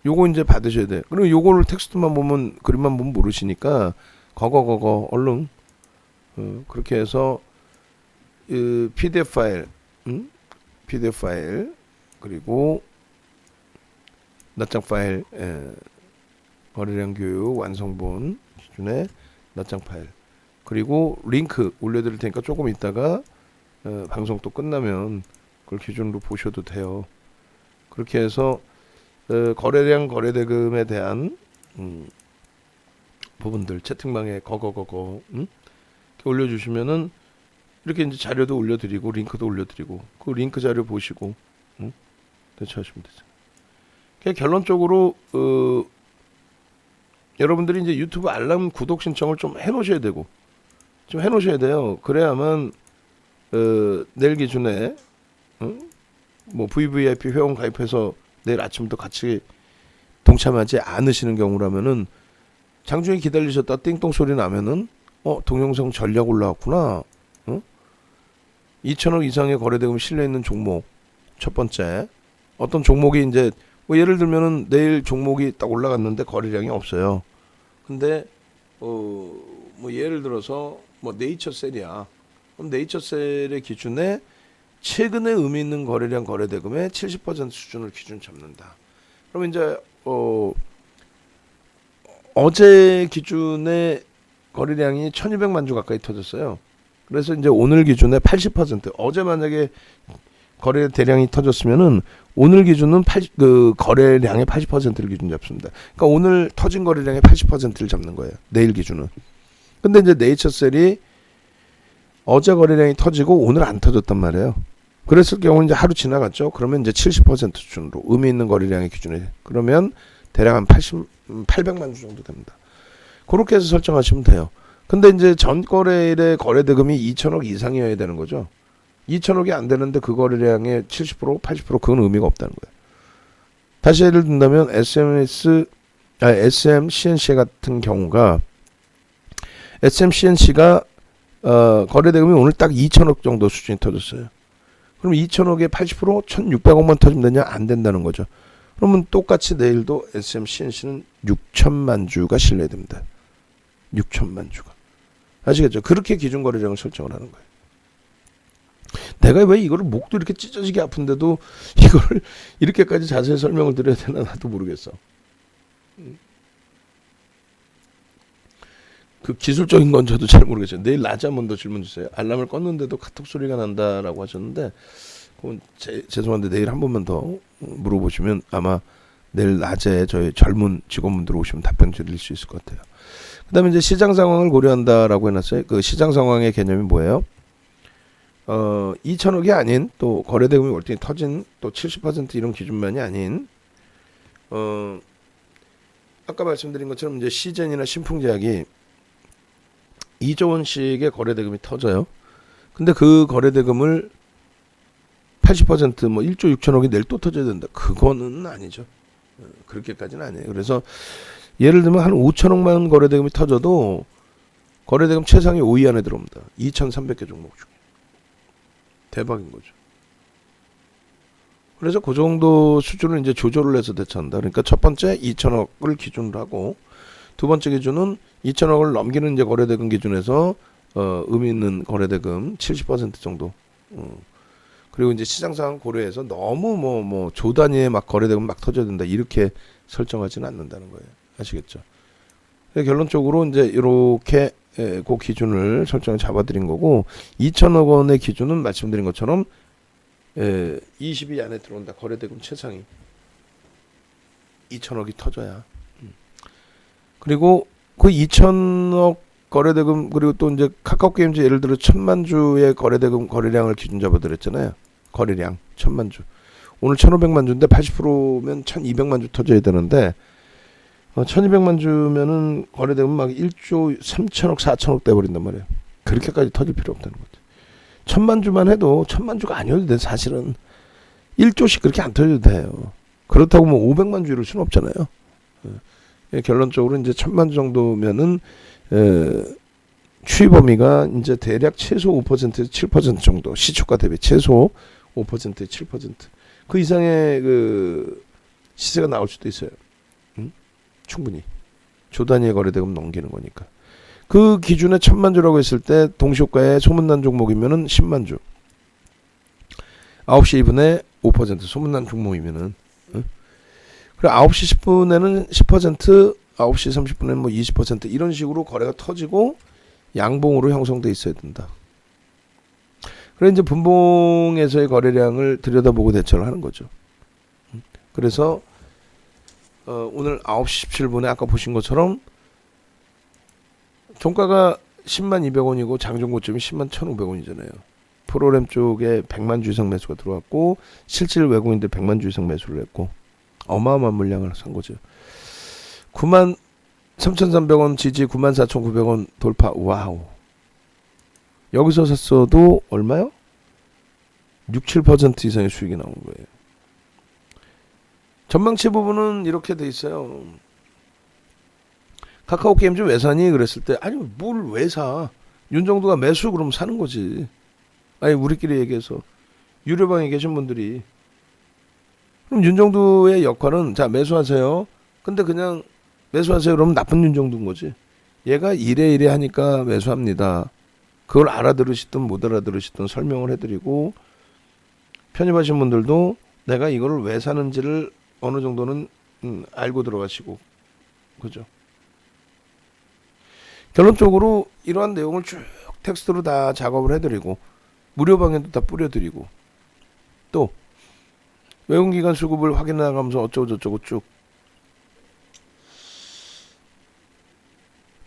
요거 이제 받으셔야 돼. 그리고 요거를 텍스트만 보면 그림만 보면 모르시니까 거거 얼른 그렇게 해서 PDF 파일 그리고 낱장 파일 거래량 교육 완성본 기준의 낱장 파일 그리고 링크 올려드릴 테니까 조금 있다가 방송 또 끝나면 그걸 기준으로 보셔도 돼요. 그렇게 해서 거래량 거래대금에 대한 부분들 채팅방에 거거 이렇게 올려주시면은 이렇게 이제 자료도 올려드리고 링크도 올려드리고 그 링크 자료 보시고 대처하시면 되죠. 그러니까 결론적으로 여러분들이 이제 유튜브 알람 구독 신청을 좀 해놓으셔야 되고 좀 해놓으셔야 돼요. 그래야만 내일 기준에 뭐 VVIP 회원 가입해서 내일 아침부터 같이 동참하지 않으시는 경우라면은 장중에 기다리셨다 띵동 소리 나면은 동영상 전략 올라왔구나. 2천억 이상의 거래대금이 실려 있는 종목 첫 번째 어떤 종목이 이제 뭐 예를 들면은 내일 종목이 딱 올라갔는데 거래량이 없어요. 근데 뭐 예를 들어서 뭐 네이처셀이야. 그럼 네이처셀의 기준에 최근에 의미 있는 거래량 거래대금의 70% 수준을 기준 잡는다. 그러면 이제 어제 기준에 거래량이 1200만 주 가까이 터졌어요. 그래서 이제 오늘 기준에 80% 어제 만약에 거래 대량이 터졌으면은 오늘 기준은 그 거래량의 80%를 기준 잡습니다. 그러니까 오늘 터진 거래량의 80%를 잡는 거예요. 내일 기준은. 근데 이제 네이처셀이 어제 거래량이 터지고 오늘 안 터졌단 말이에요. 그랬을 경우 이제 하루 지나갔죠. 그러면 이제 70% 수준으로 의미 있는 거래량의 기준에 그러면 대략 한 800만 주 정도 됩니다. 그렇게 해서 설정하시면 돼요. 근데 이제 전 거래일의 거래대금이 2천억 이상이어야 되는 거죠. 2천억이 안 되는데 그 거래량의 70%, 80% 그건 의미가 없다는 거예요. 다시 예를 든다면 SM CNC 같은 경우가 SM CNC가 거래대금이 오늘 딱 2천억 정도 수준이 터졌어요. 그럼 2천억에 80% 1,600억만 터지면 되냐? 안 된다는 거죠. 그러면 똑같이 내일도 SM, CNC는 6천만 주가 실내됩니다. 6천만 주가. 아시겠죠? 그렇게 기준 거래량을 설정을 하는 거예요. 내가 왜 이거를 목도 이렇게 찢어지게 아픈데도 이거를 이렇게까지 자세히 설명을 드려야 되나 나도 모르겠어. 그 기술적인 건 저도 잘 모르겠어요. 내일 낮에 한 번 더 질문 주세요. 알람을 껐는데도 카톡 소리가 난다라고 하셨는데 그건 죄송한데 내일 한 번만 더 물어보시면 아마 내일 낮에 저희 젊은 직원분들 오시면 답변 드릴 수 있을 것 같아요. 그 다음에 이제 시장 상황을 고려한다라고 해놨어요. 그 시장 상황의 개념이 뭐예요? 2천억이 아닌 또 거래대금이 월등히 터진 또 70% 이런 기준만이 아닌 아까 말씀드린 것처럼 이제 시젠이나 신풍제약이 2조 원씩의 거래대금이 터져요. 근데 그 거래대금을 80%뭐 1조 6천억이 내일 또 터져야 된다. 그거는 아니죠. 그렇게까지는 아니에요. 그래서 예를 들면 한 5천억만 거래대금이 터져도 거래대금 최상위 5위 안에 들어옵니다. 2,300개 종목 중에. 대박인 거죠. 그래서 그 정도 수준을 이제 조절을 해서 대처한다. 그러니까 첫 번째 2천억을 기준으로 하고 두 번째 기준은 2천억을 넘기는 이제 거래대금 기준에서 의미 있는 거래대금 70% 정도. 그리고 이제 시장 상황 고려해서 너무 뭐 조 단위의 막 거래대금 막 터져야 된다 이렇게 설정하지는 않는다는 거예요. 아시겠죠? 결론적으로 이제 이렇게 그 기준을 설정을 잡아드린 거고 2천억 원의 기준은 말씀드린 것처럼 20위 안에 들어온다. 거래대금 최상위 2천억이 터져야. 그리고 그 2천억 거래대금 그리고 또 이제 카카오게임즈 예를 들어 1,000만 주의 거래대금 거래량을 기준 잡아드렸잖아요. 거래량 1,000만 주. 오늘 1,500만 주인데 80%면 1,200만 주 터져야 되는데 1,200만 주면은 거래대금 막 1조 3천억 4천억 돼버린단 말이에요. 그렇게까지 터질 필요 없다는 거죠. 1,000만 주만 해도 1,000만 주가 아니어도 돼. 사실은 1조씩 그렇게 안 터져도 돼요. 그렇다고 뭐 500만 주 이럴 수는 없잖아요. 결론적으로 이제 1,000만 주 정도면은 추이 범위가 이제 대략 최소 5%에서 7% 정도 시초가 대비 최소 5%에 7%. 그 이상의 그 시세가 나올 수도 있어요. 충분히 조 단위의 거래대금 넘기는 거니까. 그 기준에 1,000만 주라고 했을 때 동시효과에 소문난 종목이면은 10만 주. 9시 2분에 5% 소문난 종목이면은. 그리고 9시 10분에는 10%, 9시 30분에는 뭐 20% 이런 식으로 거래가 터지고 양봉으로 형성돼 있어야 된다. 그래 이제 분봉에서의 거래량을 들여다보고 대처를 하는 거죠. 그래서 오늘 9시 17분에 아까 보신 것처럼 종가가 10만 200원이고 장중 고점이 10만 1,500원이잖아요. 프로그램 쪽에 100만 주 이상 매수가 들어왔고 실질 외국인들 100만 주 이상 매수를 했고 어마어마한 물량을 산 거죠. 9만 3,300원 지지 94,900원 돌파. 와우. 여기서 샀어도 얼마요? 6, 7% 이상의 수익이 나온 거예요. 전망치 부분은 이렇게 돼 있어요. 카카오 게임즈 왜 사니? 그랬을 때 아니 뭘 왜 사? 윤정도가 매수 그러면 사는 거지. 아니 우리끼리 얘기해서 유료방에 계신 분들이 그럼 윤정도의 역할은 자 매수하세요. 근데 그냥 매수하세요 그러면 나쁜 윤정도인 거지. 얘가 이래 하니까 매수합니다. 그걸 알아들으시든 못 알아들으시든 설명을 해드리고 편입하신 분들도 내가 이거를 왜 사는지를 어느 정도는 알고 들어가시고 그죠. 결론적으로 이러한 내용을 쭉 텍스트로 다 작업을 해드리고 무료방에도 다 뿌려드리고 또 외국기관 수급을 확인해 나가면서 어쩌고저쩌고 쭉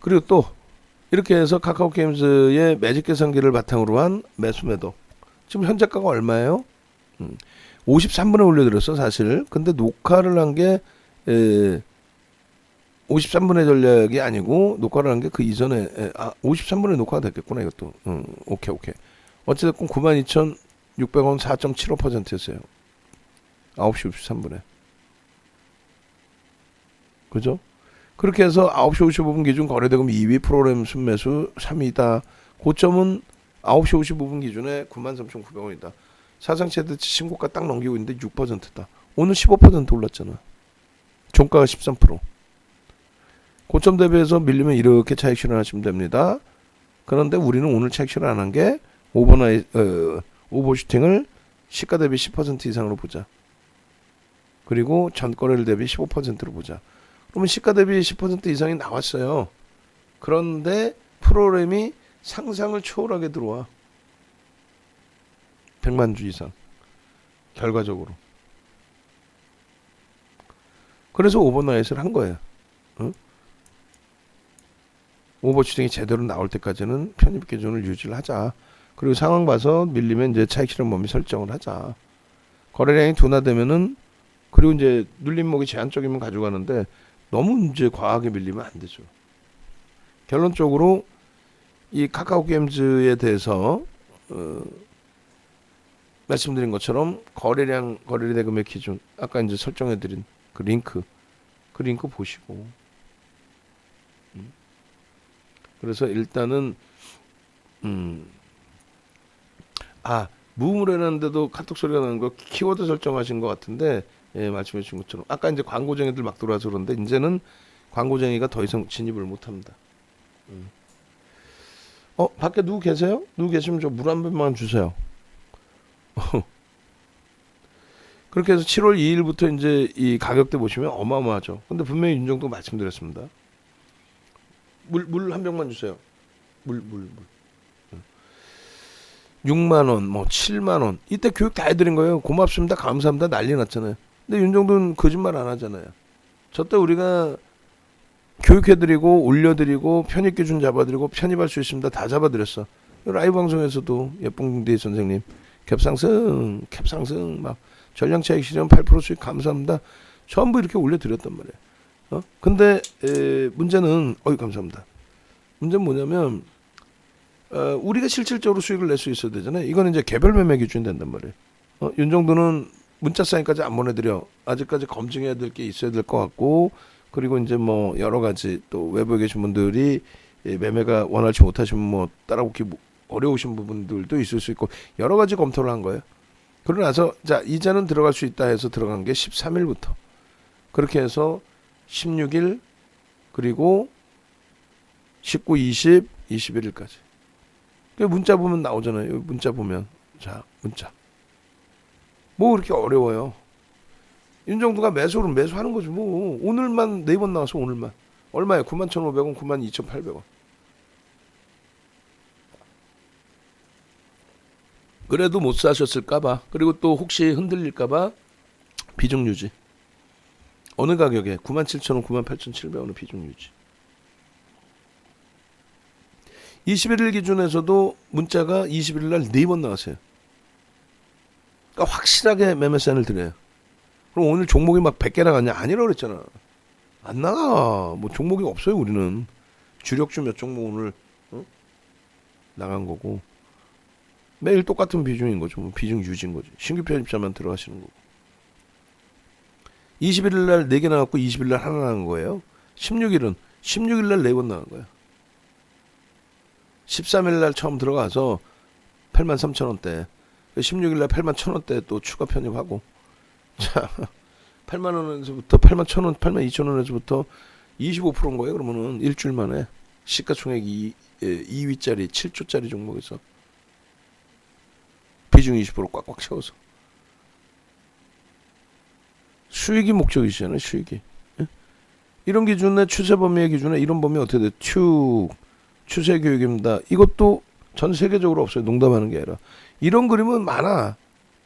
그리고 또 이렇게 해서 카카오게임즈의 매직 계산기를 바탕으로 한 매수 매도 지금 현재가가 얼마예요? 53분에 올려드렸어 사실. 근데 녹화를 한 게 53분의 전략이 아니고 녹화를 한 게 그 이전에 53분에 녹화가 됐겠구나 이것도. 오케이. 어찌됐건 92,600원 4.75%였어요. 9시 53분에. 그죠? 그렇게 해서 9시 55분 기준 거래대금 2위 프로그램 순매수 3위다. 고점은 9시 55분 기준에 93,900원이다. 사상 최대 신고가 딱 넘기고 있는데 6%다. 오늘 15% 올랐잖아. 종가가 13%. 고점 대비해서 밀리면 이렇게 차익 실현하시면 됩니다. 그런데 우리는 오늘 차익 실현 안 한 게 오버슈팅을 시가 대비 10% 이상으로 보자. 그리고 전거래일 대비 15%로 보자. 그러면 시가 대비 10% 이상이 나왔어요. 그런데 프로그램이 상상을 초월하게 들어와. 100만 주 이상. 결과적으로. 그래서 오버나잇을 한 거예요. 응? 오버슈팅이 제대로 나올 때까지는 편입 기준을 유지를 하자. 그리고 상황 봐서 밀리면 이제 차익 실현 범위 설정을 하자. 거래량이 둔화되면은 그리고 이제 눌림목이 제한적이면 가져가는데 너무 이제 과하게 밀리면 안 되죠. 결론적으로 이 카카오 게임즈에 대해서 말씀드린 것처럼 거래량, 거래 대금의 기준 아까 이제 설정해드린 그 링크 보시고 그래서 일단은 무음으로했는데도 카톡 소리가 나는 거 키워드 설정하신 것 같은데 예, 말씀해 주신 것처럼 아까 이제 광고쟁이들 막 들어와서 그런데 이제는 광고쟁이가 더 이상 진입을 못합니다. 밖에 누구 계세요? 누구 계시면 저 물 한 병만 주세요. 그렇게 해서 7월 2일부터 이제 이 가격대 보시면 어마어마하죠. 근데 분명히 윤정도 말씀드렸습니다. 물 한 병만 주세요. 물. 6만 원, 뭐 7만 원. 이때 교육 다 해드린 거예요. 고맙습니다, 감사합니다, 난리 났잖아요. 근데 윤정도는 거짓말 안 하잖아요. 저때 우리가 교육해드리고 올려드리고 편입 기준 잡아드리고 편입할 수 있습니다. 다 잡아드렸어. 라이브 방송에서도 예쁜디 선생님 캡상승 막 전량차익 실현 8% 수익 감사합니다. 전부 이렇게 올려드렸단 말이에요. 근데 문제는 감사합니다. 문제는 뭐냐면 우리가 실질적으로 수익을 낼 수 있어야 되잖아요. 이거는 이제 개별 매매 기준이 된단 말이에요. 윤정도는 문자 사인까지 안 보내드려. 아직까지 검증해야 될 게 있어야 될 것 같고 그리고 이제 뭐 여러 가지 또 외부에 계신 분들이 매매가 원활치 못하시면 뭐 따라오기 어려우신 부분들도 있을 수 있고 여러 가지 검토를 한 거예요. 그러고 나서 자 이자는 들어갈 수 있다 해서 들어간 게 13일부터 그렇게 해서 16일 그리고 19, 20, 21일까지. 문자 보면 나오잖아요. 문자 보면 자 문자 뭐 그렇게 어려워요. 윤정도가 매수를 매수하는 거지 뭐. 오늘만 4번 나와서 오늘만 얼마예요? 91,500원 92,800원. 그래도 못 사셨을까봐 그리고 또 혹시 흔들릴까봐 비중 유지. 어느 가격에 97,000원 98,700원의 비중 유지. 21일 기준에서도 문자가 21일 날 4번 나왔어요. 그러니까 확실하게 매매 사인을 드려요. 그럼 오늘 종목이 막 100개 나갔냐? 아니라고 그랬잖아. 안 나가. 뭐 종목이 없어요 우리는. 주력주 몇 종목 오늘 나간 거고 매일 똑같은 비중인 거죠. 뭐 비중 유지인 거지. 신규 편입자만 들어가시는 거고. 21일 날 4개 나갔고 20일 날 하나 나간 거예요. 16일 날 4번 나간 거야. 13일 날 처음 들어가서 83,000원대 16일 날 81,000원대 또 추가 편입하고 자 8만원에서부터 81,000원 82,000원에서부터 25%인 거예요. 그러면은 일주일 만에 시가총액 2위짜리 7조짜리 종목에서 비중 20% 꽉꽉 채워서 수익이 목적이잖아요. 수익이. 이런 기준에 추세 범위의 기준에 이런 범위 어떻게 돼? 추세 교육입니다. 이것도 전 세계적으로 없어요. 농담하는 게 아니라. 이런 그림은 많아.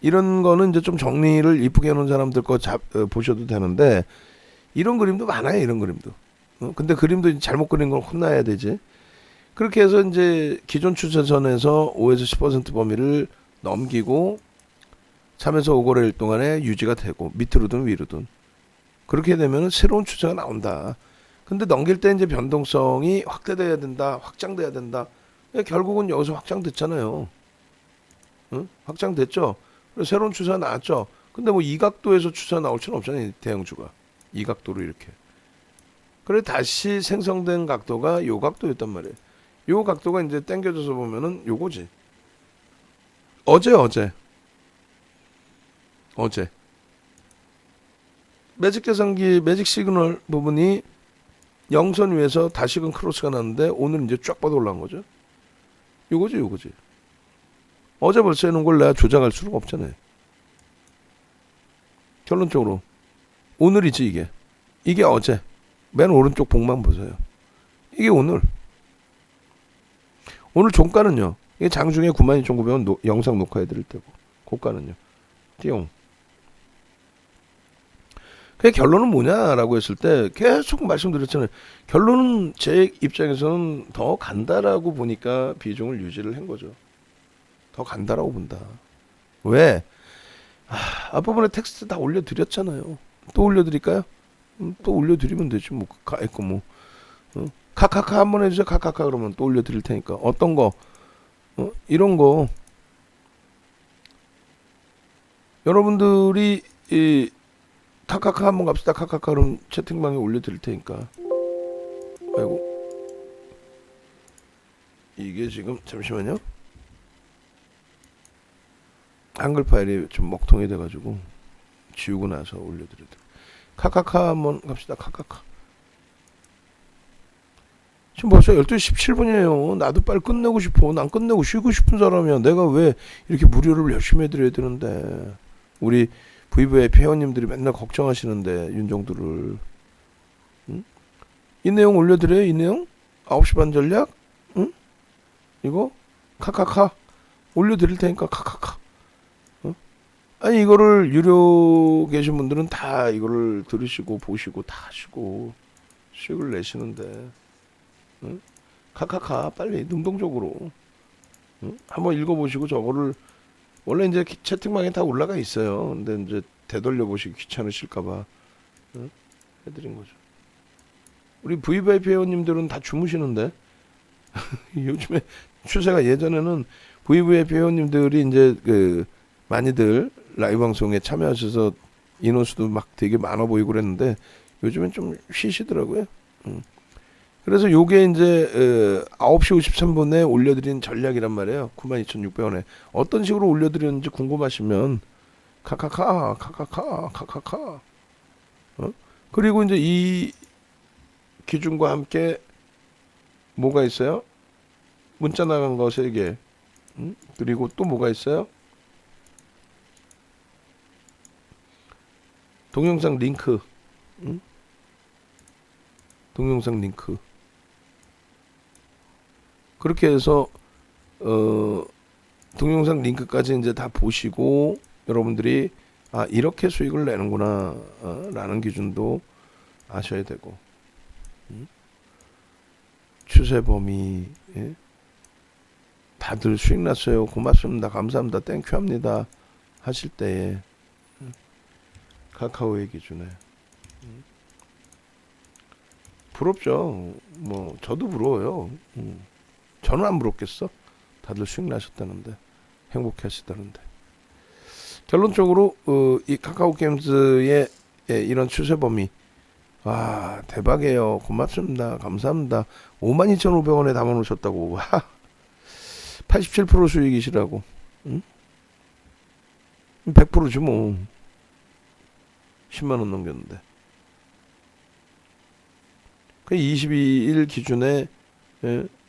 이런 거는 이제 좀 정리를 이쁘게 해놓은 사람들 거 보셔도 되는데 이런 그림도 많아요. 이런 그림도. 근데 그림도 잘못 그린 건 혼나야 되지. 그렇게 해서 이제 기존 추세선에서 5에서 10% 범위를 넘기고 3에서 5거래일 동안에 유지가 되고 밑으로든 위로든 그렇게 되면 새로운 추세가 나온다. 근데 넘길 때 이제 변동성이 확대돼야 된다, 확장돼야 된다. 결국은 여기서 확장됐잖아요. 확장됐죠. 그래서 새로운 추세가 나왔죠. 근데 뭐 이 각도에서 추세가 나올 수는 없잖아요. 대형주가 이 각도로 이렇게. 그래 다시 생성된 각도가 요 각도였단 말이에요. 요 각도가 이제 당겨져서 보면은 요거지. 어제 매직 계산기 매직 시그널 부분이 영선 위에서 다시금 크로스가 났는데 오늘 이제 쫙 뻗어 올라온 거죠. 요거지. 어제 벌써 해놓은 걸 내가 조작할 수가 없잖아요. 결론적으로 오늘이지 이게. 이게 어제. 맨 오른쪽 봉만 보세요. 이게 오늘. 오늘 종가는요. 이게 장중에 92,900원 영상 녹화해드릴 때고. 고가는요. 띠용. 그 결론은 뭐냐라고 했을 때 계속 말씀드렸잖아요. 결론은 제 입장에서는 더 간다라고 보니까 비중을 유지를 한 거죠. 더 간다라고 본다. 왜? 앞부분에 텍스트 다 올려드렸잖아요. 또 올려드릴까요? 또 올려드리면 되지 뭐. 가있고 뭐. 카카카 한번 해주세요. 카카카 그러면 또 올려드릴 테니까. 어떤 거? 이런 거. 여러분들이 이 카카카 한번 갑시다. 카카카 그럼 채팅방에 올려드릴 테니까. 아이고. 이게 지금 잠시만요. 한글 파일이 좀 먹통이 돼가지고 지우고 나서 올려드려요. 카카카 한번 갑시다. 카카카. 지금 벌써 12시 17분이에요. 나도 빨리 끝내고 싶어. 난 끝내고 쉬고 싶은 사람이야. 내가 왜 이렇게 무료를 열심히 해드려야 되는데. 우리 VVIP 회원님들이 맨날 걱정하시는데 윤정두를. 응? 이 내용 올려드려요. 이 내용 9시 반 전략. 응? 이거 카카카 올려드릴 테니까 카카카. 아니 이거를 유료 계신 분들은 다 이거를 들으시고 보시고 다 하시고 수익을 내시는데. 응? 카카카 빨리 능동적으로. 응? 한번 읽어보시고 저거를 원래 이제 채팅방에 다 올라가 있어요. 근데 이제 되돌려 보시기 귀찮으실까봐 해드린 거죠. 우리 VVIP 회원님들은 다 주무시는데 요즘에 추세가 예전에는 VVIP 회원님들이 이제 그 많이들 라이브 방송에 참여하셔서 인원수도 막 되게 많아 보이고 그랬는데 요즘엔 좀 쉬시더라고요. 그래서 요게 이제 9시 53분에 올려드린 전략이란 말이에요. 92,600원에. 어떤 식으로 올려드렸는지 궁금하시면 카카카. 그리고 이제 이 기준과 함께 뭐가 있어요? 문자 나간 거 3개. 그리고 또 뭐가 있어요? 동영상 링크. 동영상 링크. 그렇게 해서 동영상 링크까지 이제 다 보시고 여러분들이 이렇게 수익을 내는구나 라는 기준도 아셔야 되고. 추세 범위. 예? 다들 수익 났어요. 고맙습니다. 감사합니다. 땡큐 합니다. 하실 때에 카카오의 기준에. 부럽죠. 뭐 저도 부러워요. 저는 안 부럽겠어. 다들 수익 나셨다는데 행복해 하시다는데. 결론적으로 이 카카오 게임즈의 이런 추세 범위 대박이에요. 고맙습니다. 감사합니다. 52,500원에 담아놓으셨다고. 와, 87% 수익이시라고. 100%지 뭐. 10만원 넘겼는데. 그 22일 기준에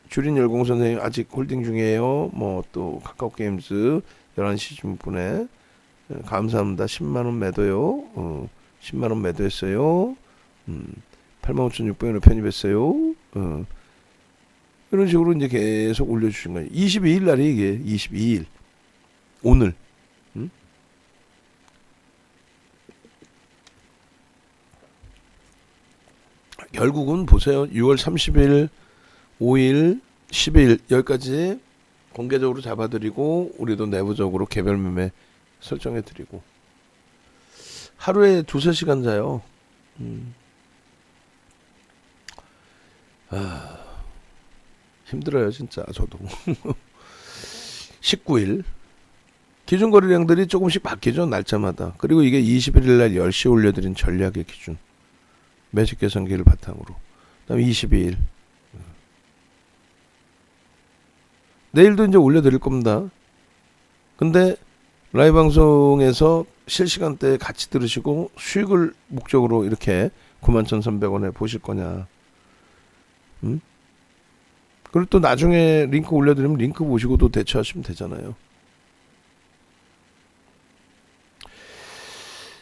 주린 열공선생님 아직 홀딩 중이에요. 뭐 또 카카오 게임즈 11시 중분에 감사합니다. 10만원 매도요. 10만원 매도했어요. 85,600원에 편입했어요. 이런 식으로 이제 계속 올려주신 거예요. 22일 날이 이게 22일. 오늘. 결국은 보세요. 6월 30일, 5일, 10일 여기까지 공개적으로 잡아드리고 우리도 내부적으로 개별 매매 설정해드리고 하루에 2-3시간 자요. 힘들어요 진짜 저도. 19일 기준 거래량들이 조금씩 바뀌죠 날짜마다. 그리고 이게 21일 날 10시 올려드린 전략의 기준 매직 계산기를 바탕으로. 그 다음에 22일 내일도 이제 올려드릴 겁니다. 근데 라이브 방송에서 실시간대에 같이 들으시고 수익을 목적으로 이렇게 91,300원에 보실 거냐. 음? 그리고 또 나중에 링크 올려드리면 링크 보시고도 대처하시면 되잖아요.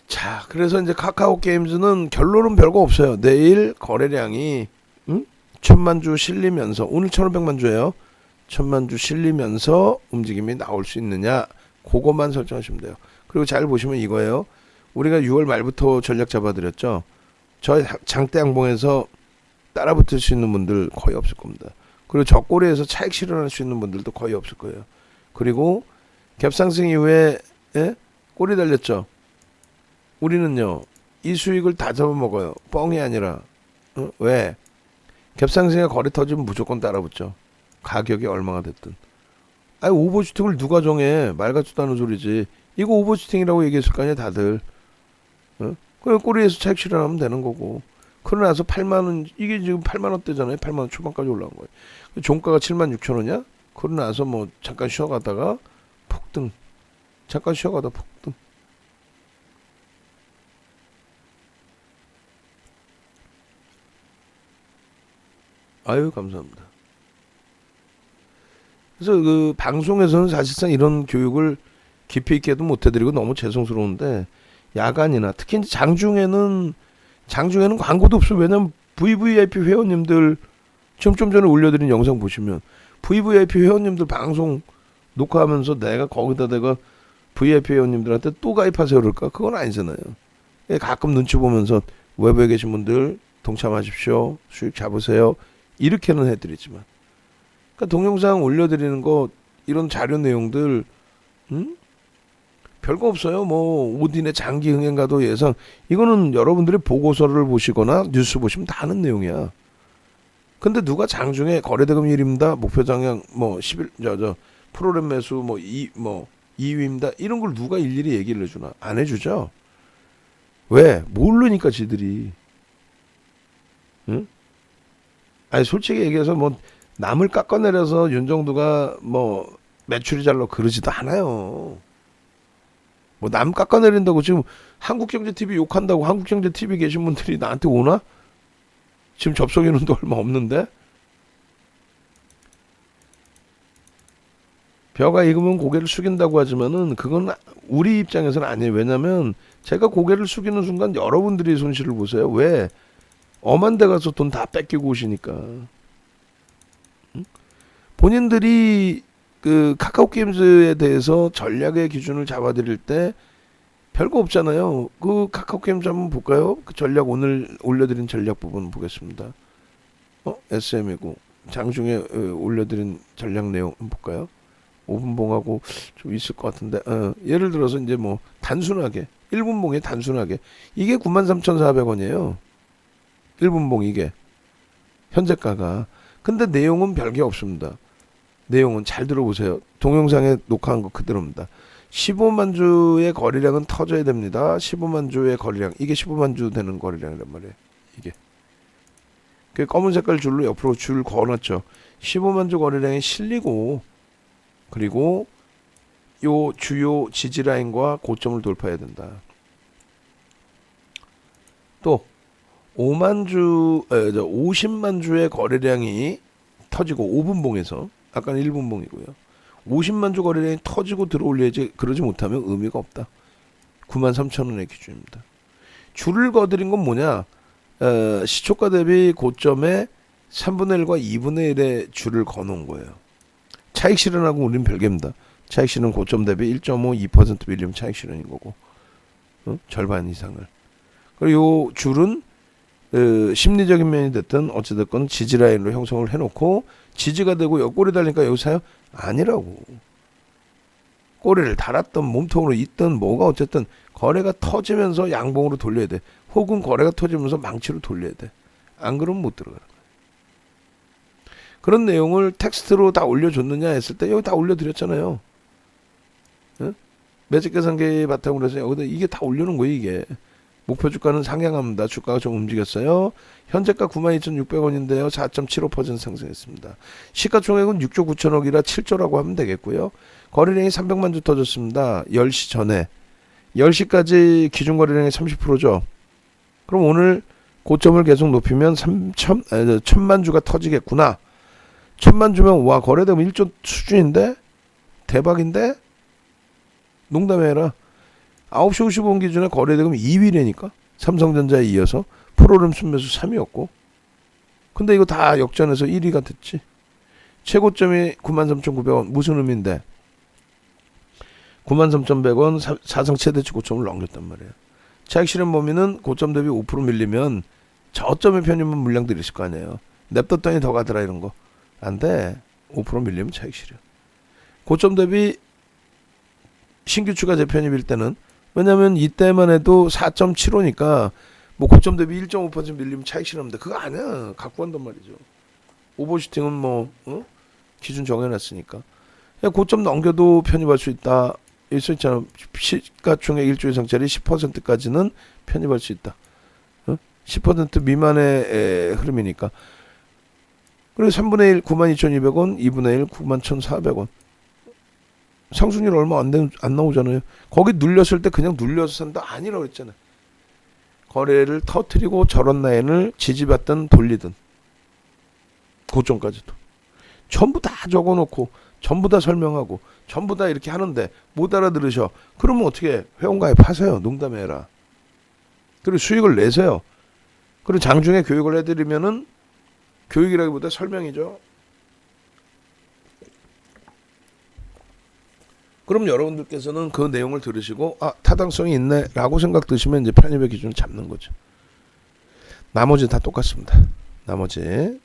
자, 그래서 이제 카카오 게임즈는 결론은 별거 없어요. 내일 거래량이 1,000만 주 실리면서, 오늘 1,500만 주예요. 1,000만 주 실리면서 움직임이 나올 수 있느냐, 그것만 설정하시면 돼요. 그리고 잘 보시면 이거예요. 우리가 6월 말부터 전략 잡아드렸죠. 저 장대 양봉에서 따라붙을 수 있는 분들 거의 없을 겁니다. 그리고 저꼬리에서 차익 실현할 수 있는 분들도 거의 없을 거예요. 그리고 갭상승 이후에 꼬리 달렸죠. 우리는요, 이 수익을 다 잡아먹어요. 뻥이 아니라. 왜? 갭상승에 거래 터지면 무조건 따라붙죠. 가격이 얼마가 됐든. 아니, 오버슈팅을 누가 정해? 말 같지도 않은 소리지. 이거 오버슈팅이라고 얘기했을 거 아니야, 다들. 그래, 꼬리에서 차익 실현하면 되는 거고. 그러고 나서 8만원, 이게 지금 8만원대잖아요. 8만원 초반까지 올라온 거예요. 종가가 76,000원이야? 그러고 나서 뭐, 잠깐 쉬어가다가 폭등. 잠깐 쉬어가다 폭등. 아유, 감사합니다. 그래서 그 방송에서는 사실상 이런 교육을 깊이 있게도 못 해드리고 너무 죄송스러운데, 야간이나 특히 이제 장중에는 광고도 없어. 왜냐면 VVIP 회원님들 좀 전에 올려드린 영상 보시면 VVIP 회원님들 방송 녹화하면서 내가 VIP 회원님들한테 또 가입하세요 그럴까? 그건 아니잖아요. 가끔 눈치 보면서 외부에 계신 분들 동참하십시오, 수익 잡으세요, 이렇게는 해드리지만, 그러니까 동영상 올려드리는 거, 이런 자료 내용들 별거 없어요. 뭐 오딘의 장기 흥행가도 예상, 이거는 여러분들이 보고서를 보시거나 뉴스 보시면 다 아는 내용이야. 근데 누가 장중에 거래대금 1위입니다, 목표 장량 뭐 11, 프로그램 매수 뭐 2위입니다, 이런 걸 누가 일일이 얘기를 해주나? 안 해주죠. 왜? 모르니까 지들이. 응? 아니, 솔직히 얘기해서 뭐 남을 깎아내려서 윤정두가 뭐 매출이 잘나 그러지도 않아요. 뭐 남 깎아내린다고 지금 한국경제TV 욕한다고 한국경제TV 계신 분들이 나한테 오나? 지금 접속인원도 얼마 없는데? 벼가 익으면 고개를 숙인다고 하지만은 그건 우리 입장에서는 아니에요. 왜냐면 제가 고개를 숙이는 순간 여러분들이 손실을 보세요. 왜? 엄한 데 가서 돈 다 뺏기고 오시니까. 본인들이 그 카카오 게임즈에 대해서 전략의 기준을 잡아드릴 때 별거 없잖아요. 그 카카오 게임즈 한번 볼까요? 그 전략, 오늘 올려드린 전략 부분 보겠습니다. SM이고 장중에 올려드린 전략 내용 한번 볼까요? 5분봉하고 좀 있을 것 같은데, 예를 들어서 이제 뭐 단순하게 1분봉에 단순하게 이게 93,400원이에요. 1분봉 이게 현재가가. 근데 내용은 별게 없습니다. 내용은 잘 들어보세요. 동영상에 녹화한 거 그대로입니다. 15만 주의 거래량은 터져야 됩니다. 15만 주의 거래량, 이게 15만 주 되는 거래량이란 말이에요. 이게 그 검은 색깔 줄로 옆으로 줄 그어놨죠. 15만 주 거래량이 실리고, 그리고 요 주요 지지라인과 고점을 돌파해야 된다. 또 50만 주의 거래량이 터지고 5분봉에서, 아까는 1분봉이고요. 50만 주 거래량이 터지고 들어올려야지. 그러지 못하면 의미가 없다. 93,000원의 기준입니다. 줄을 거드린 건 뭐냐? 시초가 대비 고점에 3분의 1과 2분의 1의 줄을 거놓은 거예요. 차익 실현하고 우리는 별개입니다. 차익 실현 고점 대비 1.5, 2% 밀리면 차익 실현인 거고, 절반 이상을. 그리고 이 줄은 심리적인 면이 됐든 어찌됐건 지지라인으로 형성을 해놓고, 지지가 되고 옆꼬리 달리니까 여기 사요? 아니라고. 꼬리를 달았던 몸통으로 있던 뭐가 어쨌든 거래가 터지면서 양봉으로 돌려야 돼. 혹은 거래가 터지면서 망치로 돌려야 돼. 안 그러면 못 들어가는 거야. 그런 내용을 텍스트로 다 올려줬느냐 했을 때 여기 다 올려드렸잖아요. 매직 계산기 바탕으로 해서 여기다 이게 다 올려놓은 거예요. 이게 목표 주가는 상향합니다. 주가가 좀 움직였어요. 현재가 92,600원인데요. 4.75% 상승했습니다. 시가총액은 6조 9천억이라 7조라고 하면 되겠고요. 거래량이 300만 주 터졌습니다. 10시 전에. 10시까지 기준 거래량이 30%죠. 그럼 오늘 고점을 계속 높이면 1000만 주가 터지겠구나. 1000만 주면 와 거래되면 1조 수준인데? 대박인데? 농담이 아니라 9시 55분 기준에 거래대금 2위라니까. 삼성전자에 이어서 프로그램 순매수 3위였고. 근데 이거 다 역전해서 1위가 됐지. 최고점이 93,900원. 무슨 의미인데? 93,100원 사상 최대치 고점을 넘겼단 말이에요. 차익 실현 범위는 고점 대비 5% 밀리면 저점에 편입한 물량들이 있을 거 아니에요. 냅뒀더니 더 가더라 이런 거. 안 돼. 5% 밀리면 차익 실현. 고점 대비 신규 추가 재편입일 때는 왜냐면 이때만 해도 4.75니까 뭐 고점 대비 1.5% 밀리면 차익 실현인데 그거 아니야. 갖고 간단 말이죠. 오버슈팅은 뭐 기준 정해놨으니까. 고점 넘겨도 편입할 수 있다. 일수 있잖아. 시가총액 1조 이상짜리 10%까지는 편입할 수 있다. 10% 미만의 흐름이니까. 그리고 3분의 1 92,200원, 2분의 1 91,400원. 상승률 얼마 안 나오잖아요. 거기 눌렸을 때 그냥 눌려서 산다 아니라고 했잖아요. 거래를 터트리고 저런 라인을 지지받든 돌리든 고점까지도 전부 다 적어놓고 전부 다 설명하고 전부 다 이렇게 하는데 못 알아들으셔. 그러면 어떻게 회원가입하세요. 농담해 해라. 그리고 수익을 내세요. 그리고 장중에 교육을 해드리면은 교육이라기보다 설명이죠. 그럼 여러분들께서는 그 내용을 들으시고 타당성이 있네 라고 생각 드시면 이제 편입의 기준을 잡는 거죠. 나머지 다 똑같습니다. 나머지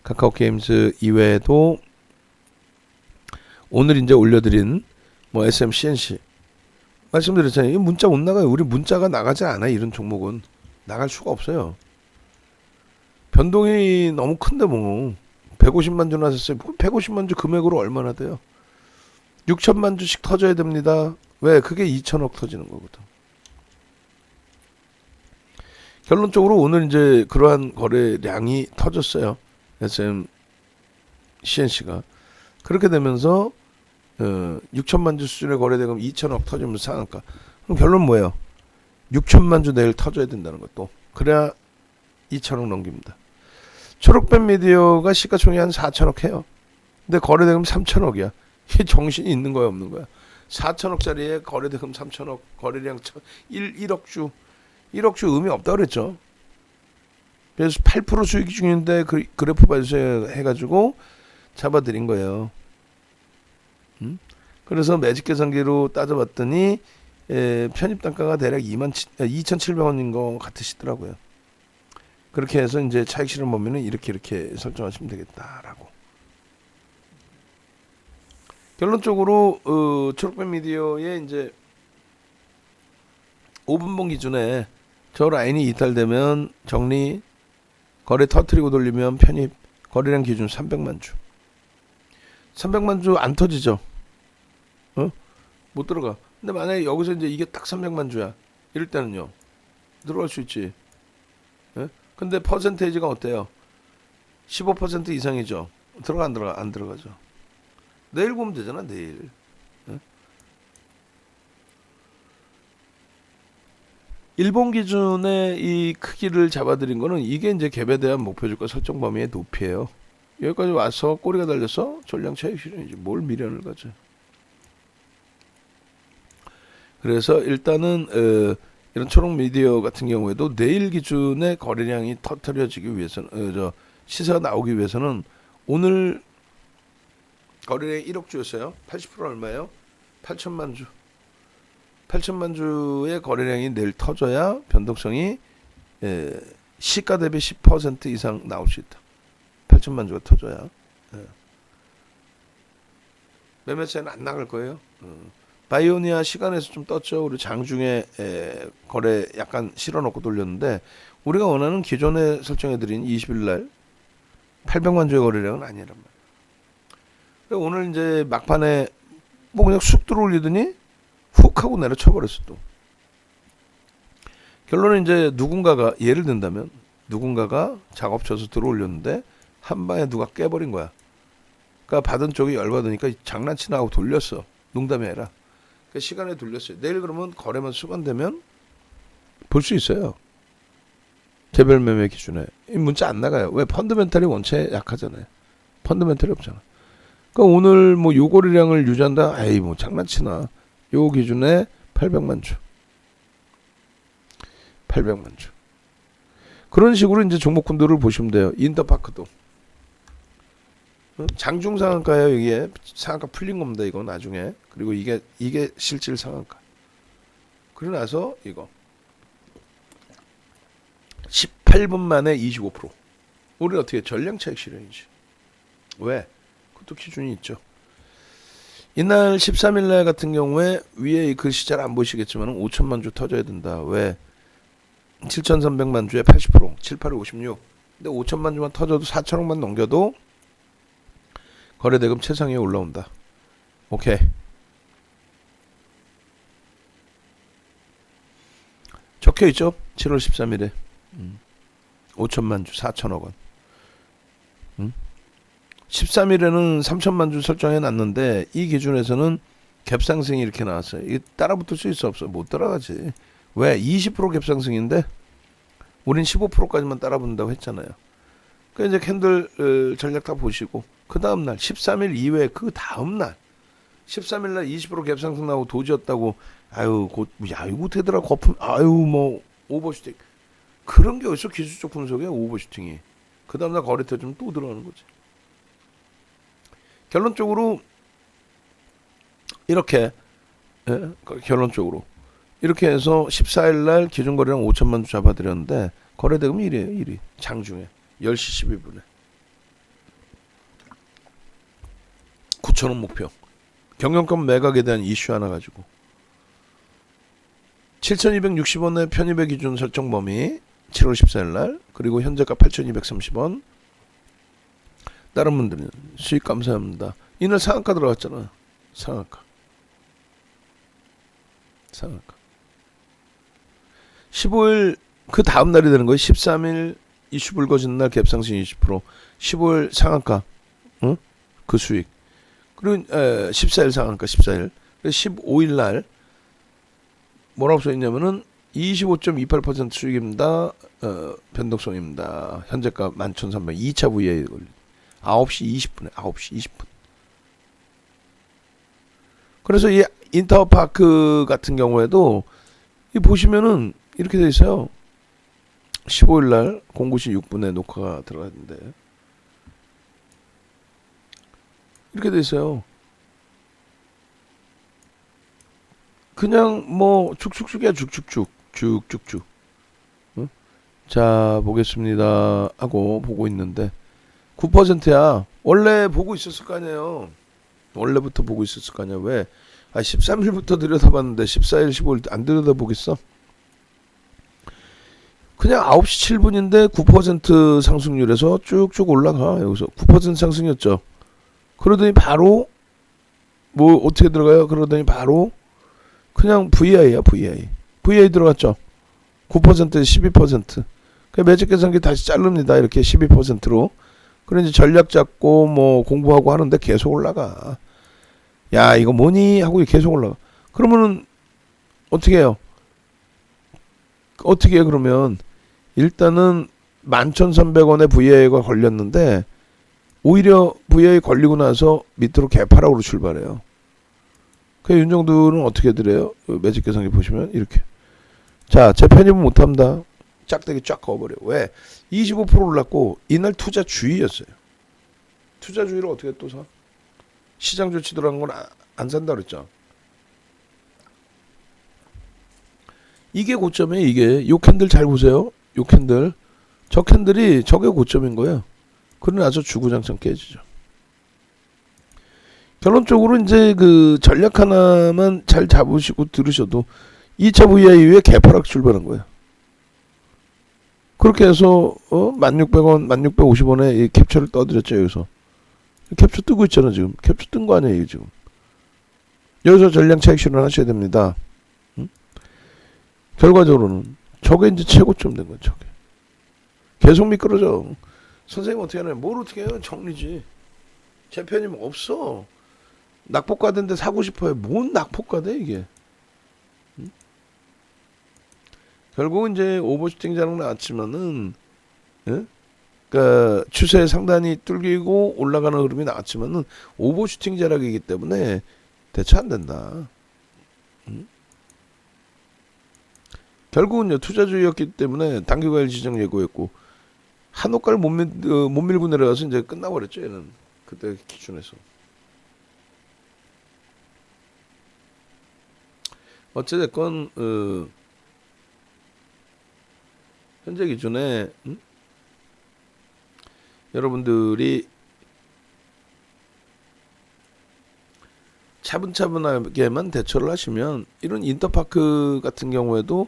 카카오 게임즈 이외에도 오늘 이제 올려드린 뭐 SM, CNC 말씀드렸잖아요. 이 문자 못 나가요. 우리 문자가 나가지 않아. 이런 종목은 나갈 수가 없어요. 변동이 너무 큰데 뭐 150만 주 나섰어요. 150만 주 금액으로 얼마나 돼요? 6천만 주씩 터져야 됩니다. 왜? 그게 2천억 터지는 거거든. 결론적으로 오늘 이제 그러한 거래량이 터졌어요. SM, CNC가. 그렇게 되면서 6천만 주 수준의 거래대금 2천억 터지면 상한가. 그럼 결론 뭐예요? 6천만 주 내일 터져야 된다는 것도. 그래야 2천억 넘깁니다. 초록빛 미디어가 시가총액 한 4천억 해요. 근데 거래대금 3천억이야. 이게 정신이 있는 거야 없는 거야? 4천억짜리에 거래대금 3천억, 거래량 1억 주. 1억 주 의미 없다고 그랬죠. 그래서 8% 수익 중인데 그래프 발표해 해가지고 잡아드린 거예요. 그래서 매직 계산기로 따져봤더니 편입 단가가 대략 2,700원인 거 같으시더라고요. 그렇게 해서 이제 차익 실현 범위는 이렇게 설정하시면 되겠다라고. 결론적으로 초록빛 미디어의 이제 5분봉 기준에 저 라인이 이탈되면 정리, 거래 터트리고 돌리면 편입, 거래량 기준 300만 주. 300만 주 안 터지죠. 못 들어가. 근데 만약에 여기서 이제 이게 딱 300만 주야. 이럴 때는요. 들어갈 수 있지. 예? 근데 퍼센테이지가 어때요? 15% 이상이죠. 들어가 안 들어가? 안 들어가죠. 내일 보면 되잖아. 내일. 예? 일본 기준의 이 크기를 잡아드린 거는 이게 이제 갭에 대한 목표주가 설정 범위의 높이에요. 여기까지 와서 꼬리가 달려서 전량 차익 실현이지. 뭘 미련을 가져. 그래서 일단은 이런 초록 미디어 같은 경우에도 내일 기준의 거래량이 터트려지기 위해서는 시세가 나오기 위해서는 오늘 거래량이 1억 주였어요. 80% 얼마예요? 8천만 주. 8천만 주의 거래량이 내일 터져야 변동성이 시가 대비 10% 이상 나올 수 있다. 8천만 주가 터져야. 매매세는 안 나갈 거예요. 바이오니아 시간에서 좀 떴죠. 우리 장중에 거래 약간 실어놓고 돌렸는데 우리가 원하는 기존에 설정해드린 20일 날 800만 주의 거래량은 아니란 말이에요. 오늘 이제 막판에 뭐 그냥 쑥 들어올리더니 훅 하고 내려쳐버렸어 또. 결론은 이제 누군가가 예를 든다면 누군가가 작업 쳐서 들어올렸는데 한 방에 누가 깨버린 거야. 그러니까 받은 쪽이 열받으니까 장난치나 하고 돌렸어. 농담이 아니라. 그 시간에 돌렸어요. 내일 그러면 거래만 수반되면 볼 수 있어요. 개별 매매 기준에. 이 문자 안 나가요. 왜? 펀드멘탈이 원체 약하잖아요. 펀드멘탈이 없잖아. 그러니까 오늘 뭐 요거리량을 유지한다? 에이 뭐 장난치나. 요 기준에 800만 주. 800만 주. 그런 식으로 이제 종목군들을 보시면 돼요. 인터파크도. 장중 상한가예요. 이게 상한가 풀린 겁니다. 이거 나중에. 그리고 이게 실질 상한가. 그러고 나서 이거 18분 만에 25%. 우리 어떻게 전량 차익 실현이지. 왜? 그것도 기준이 있죠. 이날 13일 날 같은 경우에 위에 이 글씨 잘 안 보시겠지만 5천만 주 터져야 된다. 왜? 7,300만 주에 80%, 7, 8, 56. 근데 5천만 주만 터져도 4천억만 넘겨도 거래대금 최상위에 올라온다. 오케이. 적혀있죠? 7월 13일에 5천만 주 4천억 원. 13일에는 3천만 주 설정해놨는데 이 기준에서는 갭상승이 이렇게 나왔어요. 이게 따라붙을 수 있어 없어? 못 따라가지. 왜? 20% 갭상승인데 우린 15%까지만 따라붙는다고 했잖아요. 그러니까 이제 캔들 전략 다 보시고 그 다음날 13일 이외에 그 다음날 13일날 20% 갭상승 나오고 도지었다고 아유 야 이거 되더라 거품 아유 뭐 오버슈팅 그런 게 어디서 기술적 분석이야 오버슈팅이. 그 다음날 거래 터지면 또 들어가는 거지. 결론적으로 이렇게 결론적으로 이렇게 해서 14일날 기준거래량 5천만 주 잡아드렸는데 거래대금이 1위에요. 1위 장중에 10시 12분에 9천원 목표. 경영권 매각에 대한 이슈 하나 가지고 7,260원의 편입의 기준 설정 범위 7월 14일날 그리고 현재가 8,230원. 다른 분들은 수익 감사합니다. 이날 상한가 들어갔잖아. 상한가 15일 그 다음 날이 되는 거예요. 13일 이슈 불거지는 날 갭상승 20% 15일 상한가 그 수익. 그리고 14일 상한가 14일 15일 날 뭐라고 써있냐면은 25.28% 수익입니다. 변동성입니다. 현재가 11,300 2차 VA 걸린 9시 20분에 9시 20분. 그래서 이 인터파크 같은 경우에도 이 보시면은 이렇게 돼 있어요. 15일 날 09시 6분에 녹화가 들어갔는데 이렇게 돼 있어요. 그냥 뭐 쭉쭉쭉이야 쭉쭉쭉. 응? 자 보겠습니다 하고 보고 있는데 9%야. 원래 보고 있었을 거 아니에요. 원래부터 보고 있었을 거 아니야. 왜? 13일부터 들여다봤는데 14일 15일 안 들여다보겠어? 그냥 9시 7분인데 9% 상승률에서 쭉쭉 올라가. 여기서 9% 상승이었죠. 그러더니 바로 뭐 어떻게 들어가요? 그러더니 바로 그냥 VI야 VI 들어갔죠. 9%에서 12%. 매직 계산기 다시 자릅니다. 이렇게 12%로. 그래 이제 전략 잡고 뭐 공부하고 하는데 계속 올라가. 야 이거 뭐니 하고 계속 올라가. 그러면은 어떻게 해요? 어떻게 해 그러면 일단은 11,300원에 VI가 걸렸는데 오히려 VI 걸리고 나서 밑으로 개파락으로 출발해요. 그 윤정두는 어떻게 드려요? 매직 계산기 보시면 이렇게. 자, 제 편입은 못합니다. 짝대기 쫙 그어버려. 왜? 25% 올랐고 이날 투자주의였어요. 투자주의를 어떻게 또 사? 시장 조치 들어간 건 안 산다 그랬죠. 이게 고점이에요. 이게 요 캔들 잘 보세요. 요 캔들 저 캔들이 저게 고점인 거예요. 그러고 나서 주구장창 깨지죠. 결론적으로 이제 그 전략 하나만 잘 잡으시고 들으셔도 2차 VI 이후에 개파락 출발한 거예요. 그렇게 해서 1,600원, 1,650원에 이 캡처를 떠드렸죠. 여기서 캡처 뜨고 있잖아. 지금 캡처 뜬 거 아니에요. 지금 여기서 전량 차익 실현하셔야 됩니다. 결과적으로는 저게 이제 최고점 된 거죠. 저게 계속 미끄러져. 선생님 어떻게 하나요? 뭘 어떻게 해요? 정리지. 재편이 없어. 낙폭과대인데 사고 싶어요. 뭔 낙폭과대 이게. 결국은 이제 오버슈팅 자락 나왔지만은, 예? 그러니까 추세 상단이 뚫리고 올라가는 흐름이 나왔지만은 오버슈팅 자락이기 때문에 대처 안 된다. 결국은요 투자주의였기 때문에 단기과일 지정 예고했고 한옥가를 못 밀고 내려가서 이제 끝나버렸죠. 얘는 그때 기준에서. 어찌됐건 현재 기준에 여러분들이 차분차분하게만 대처를 하시면 이런 인터파크 같은 경우에도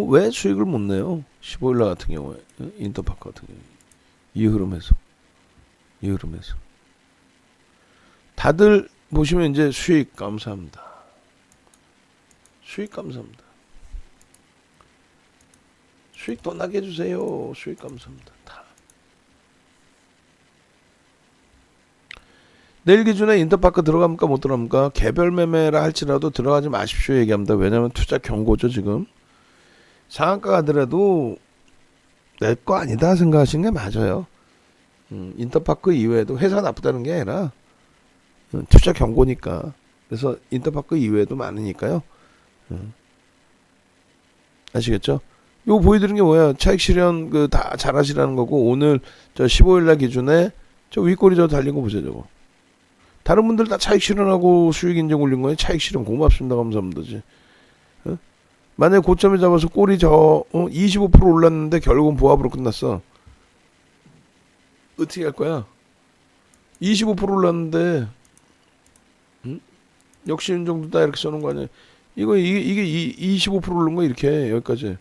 왜 수익을 못 내요? 15일날 같은 경우에 인터파크 같은 경우에 이 흐름에서 다들 보시면 이제 수익 감사합니다. 수익 감사합니다. 수익 더 나게 해주세요. 수익 감사합니다. 다. 내일 기준에 인터파크 들어갑니까 못 들어갑니까? 개별 매매라 할지라도 들어가지 마십시오 얘기합니다. 왜냐하면 투자 경고죠 지금. 상한가 가더라도 내 거 아니다 생각하시는 게 맞아요. 인터파크 이외에도 회사가 나쁘다는 게 아니라 투자 경고니까. 그래서 인터파크 이외에도 많으니까요. 아시겠죠? 요 보여드리는 게 뭐야? 차익 실현 그 다 잘하시라는 거고 오늘 저 15일날 기준에 저 윗꼬리 저 달린 거 보세요 저거. 다른 분들 다 차익 실현하고 수익 인정 올린 거예요. 차익 실현 고맙습니다 감사합니다지. 만약에 고점에 잡아서 꼬리 저 25% 올랐는데 결국은 보합으로 끝났어. 어떻게 할 거야? 25% 올랐는데 역시은 정도다 이렇게 써놓은 거 아니야? 이게 25% 오른 거 이렇게 여기까지.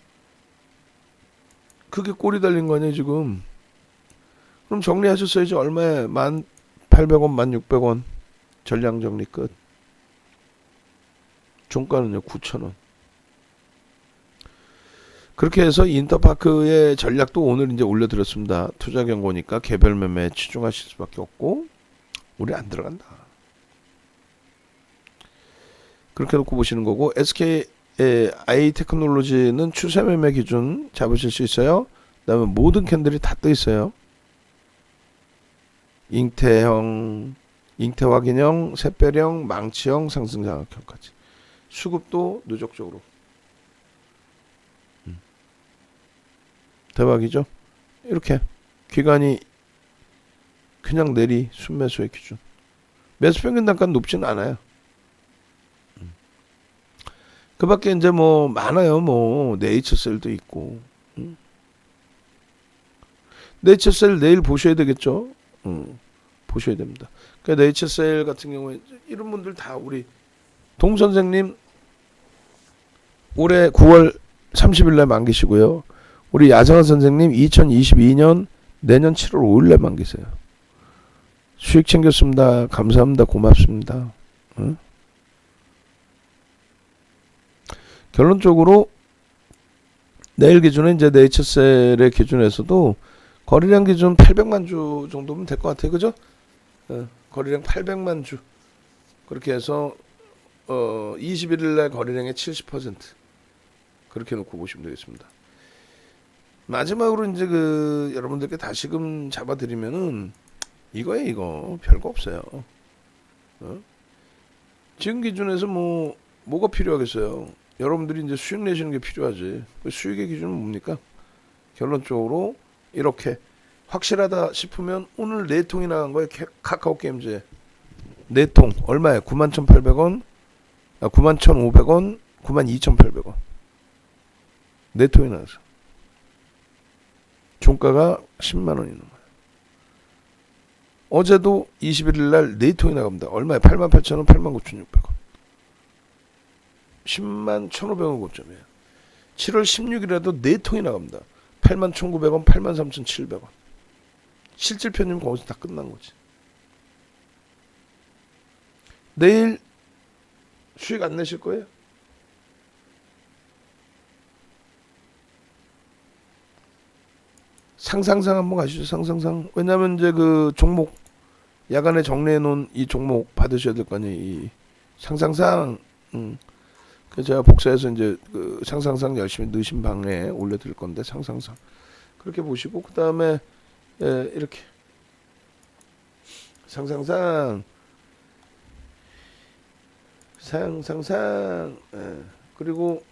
그게 꼬리 달린 거 아니야 지금? 그럼 정리하셨어야지. 얼마에 1,800원, 1,600원 전량 정리 끝. 종가는요 9,000원. 그렇게 해서 인터파크의 전략도 오늘 이제 올려드렸습니다. 투자 경고니까 개별 매매에 치중하실 수밖에 없고 우리 안 들어간다. 그렇게 놓고 보시는 거고 SK 아이테크놀로지는 추세 매매 기준 잡으실 수 있어요. 그다음에 모든 캔들이 다 떠 있어요. 잉태형, 잉태확인형, 샛별형, 망치형, 상승장악형까지. 수급도 누적적으로. 대박이죠. 이렇게 기간이 그냥 내리 순매수의 기준. 매수평균 단가는 높지는 않아요. 그 밖에 이제 뭐 많아요. 뭐 네이처셀도 있고. 네이처셀 내일 보셔야 되겠죠. 보셔야 됩니다. 그러니까 네이처셀 같은 경우에 이런 분들 다 우리 동 선생님 올해 9월 30일날 만기시고요. 우리 야정한 선생님 2022년 내년 7월 5일날 만기세요. 수익 챙겼습니다. 감사합니다. 고맙습니다. 결론적으로 내일 기준에 이제 네이처셀의 기준에서도 거래량 기준 800만 주 정도면 될 것 같아요. 그죠? 거래량 800만 주. 그렇게 해서 21일 날 거래량의 70% 그렇게 놓고 보시면 되겠습니다. 마지막으로 이제 그 여러분들께 다시금 잡아드리면은 이거예요. 이거 별거 없어요. 지금 기준에서 뭐가 필요하겠어요? 여러분들이 이제 수익 내시는 게 필요하지. 수익의 기준은 뭡니까? 결론적으로 이렇게 확실하다 싶으면 오늘 4통이 나간 거예요. 카카오 게임즈에 4통 얼마에? 91,800원, 91,500원, 92,800원 4통이 나와서 종가가 10만 원이 넘어요. 어제도 21일 날 4통이 나갑니다. 얼마에? 88,000원, 89,600원 10만 1,500원 고점이에요. 7월 16일에도 4통이 나갑니다. 81,900원, 83,700원. 실질 편입 거기서 다 끝난 거지. 내일 수익 안 내실 거예요? 상상상 한번 가시죠. 상상상. 왜냐면 이제 그 종목 야간에 정리해 놓은 이 종목 받으셔야 될 거 아니에요. 이 상상상. 그 제가 복사해서 이제 그 상상상 열심히 넣으신 방에 올려드릴 건데 상상상 그렇게 보시고 그 다음에 이렇게 상상상 상상상 그리고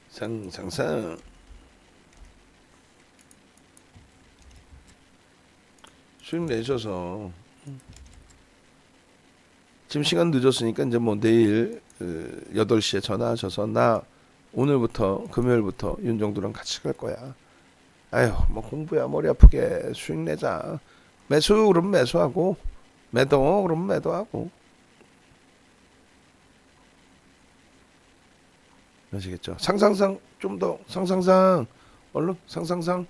상상상 수익 내셔서 지금 시간 늦었으니까 이제 뭐 내일 8시에 전화하셔서 나 오늘부터 금요일부터 윤정두랑 같이 갈 거야. 아휴 뭐 공부야 머리 아프게 수익 내자. 매수 그러면 매수하고 매도 그러면 매도하고 아시겠죠? 상상상 좀 더 상상상 얼른 상상상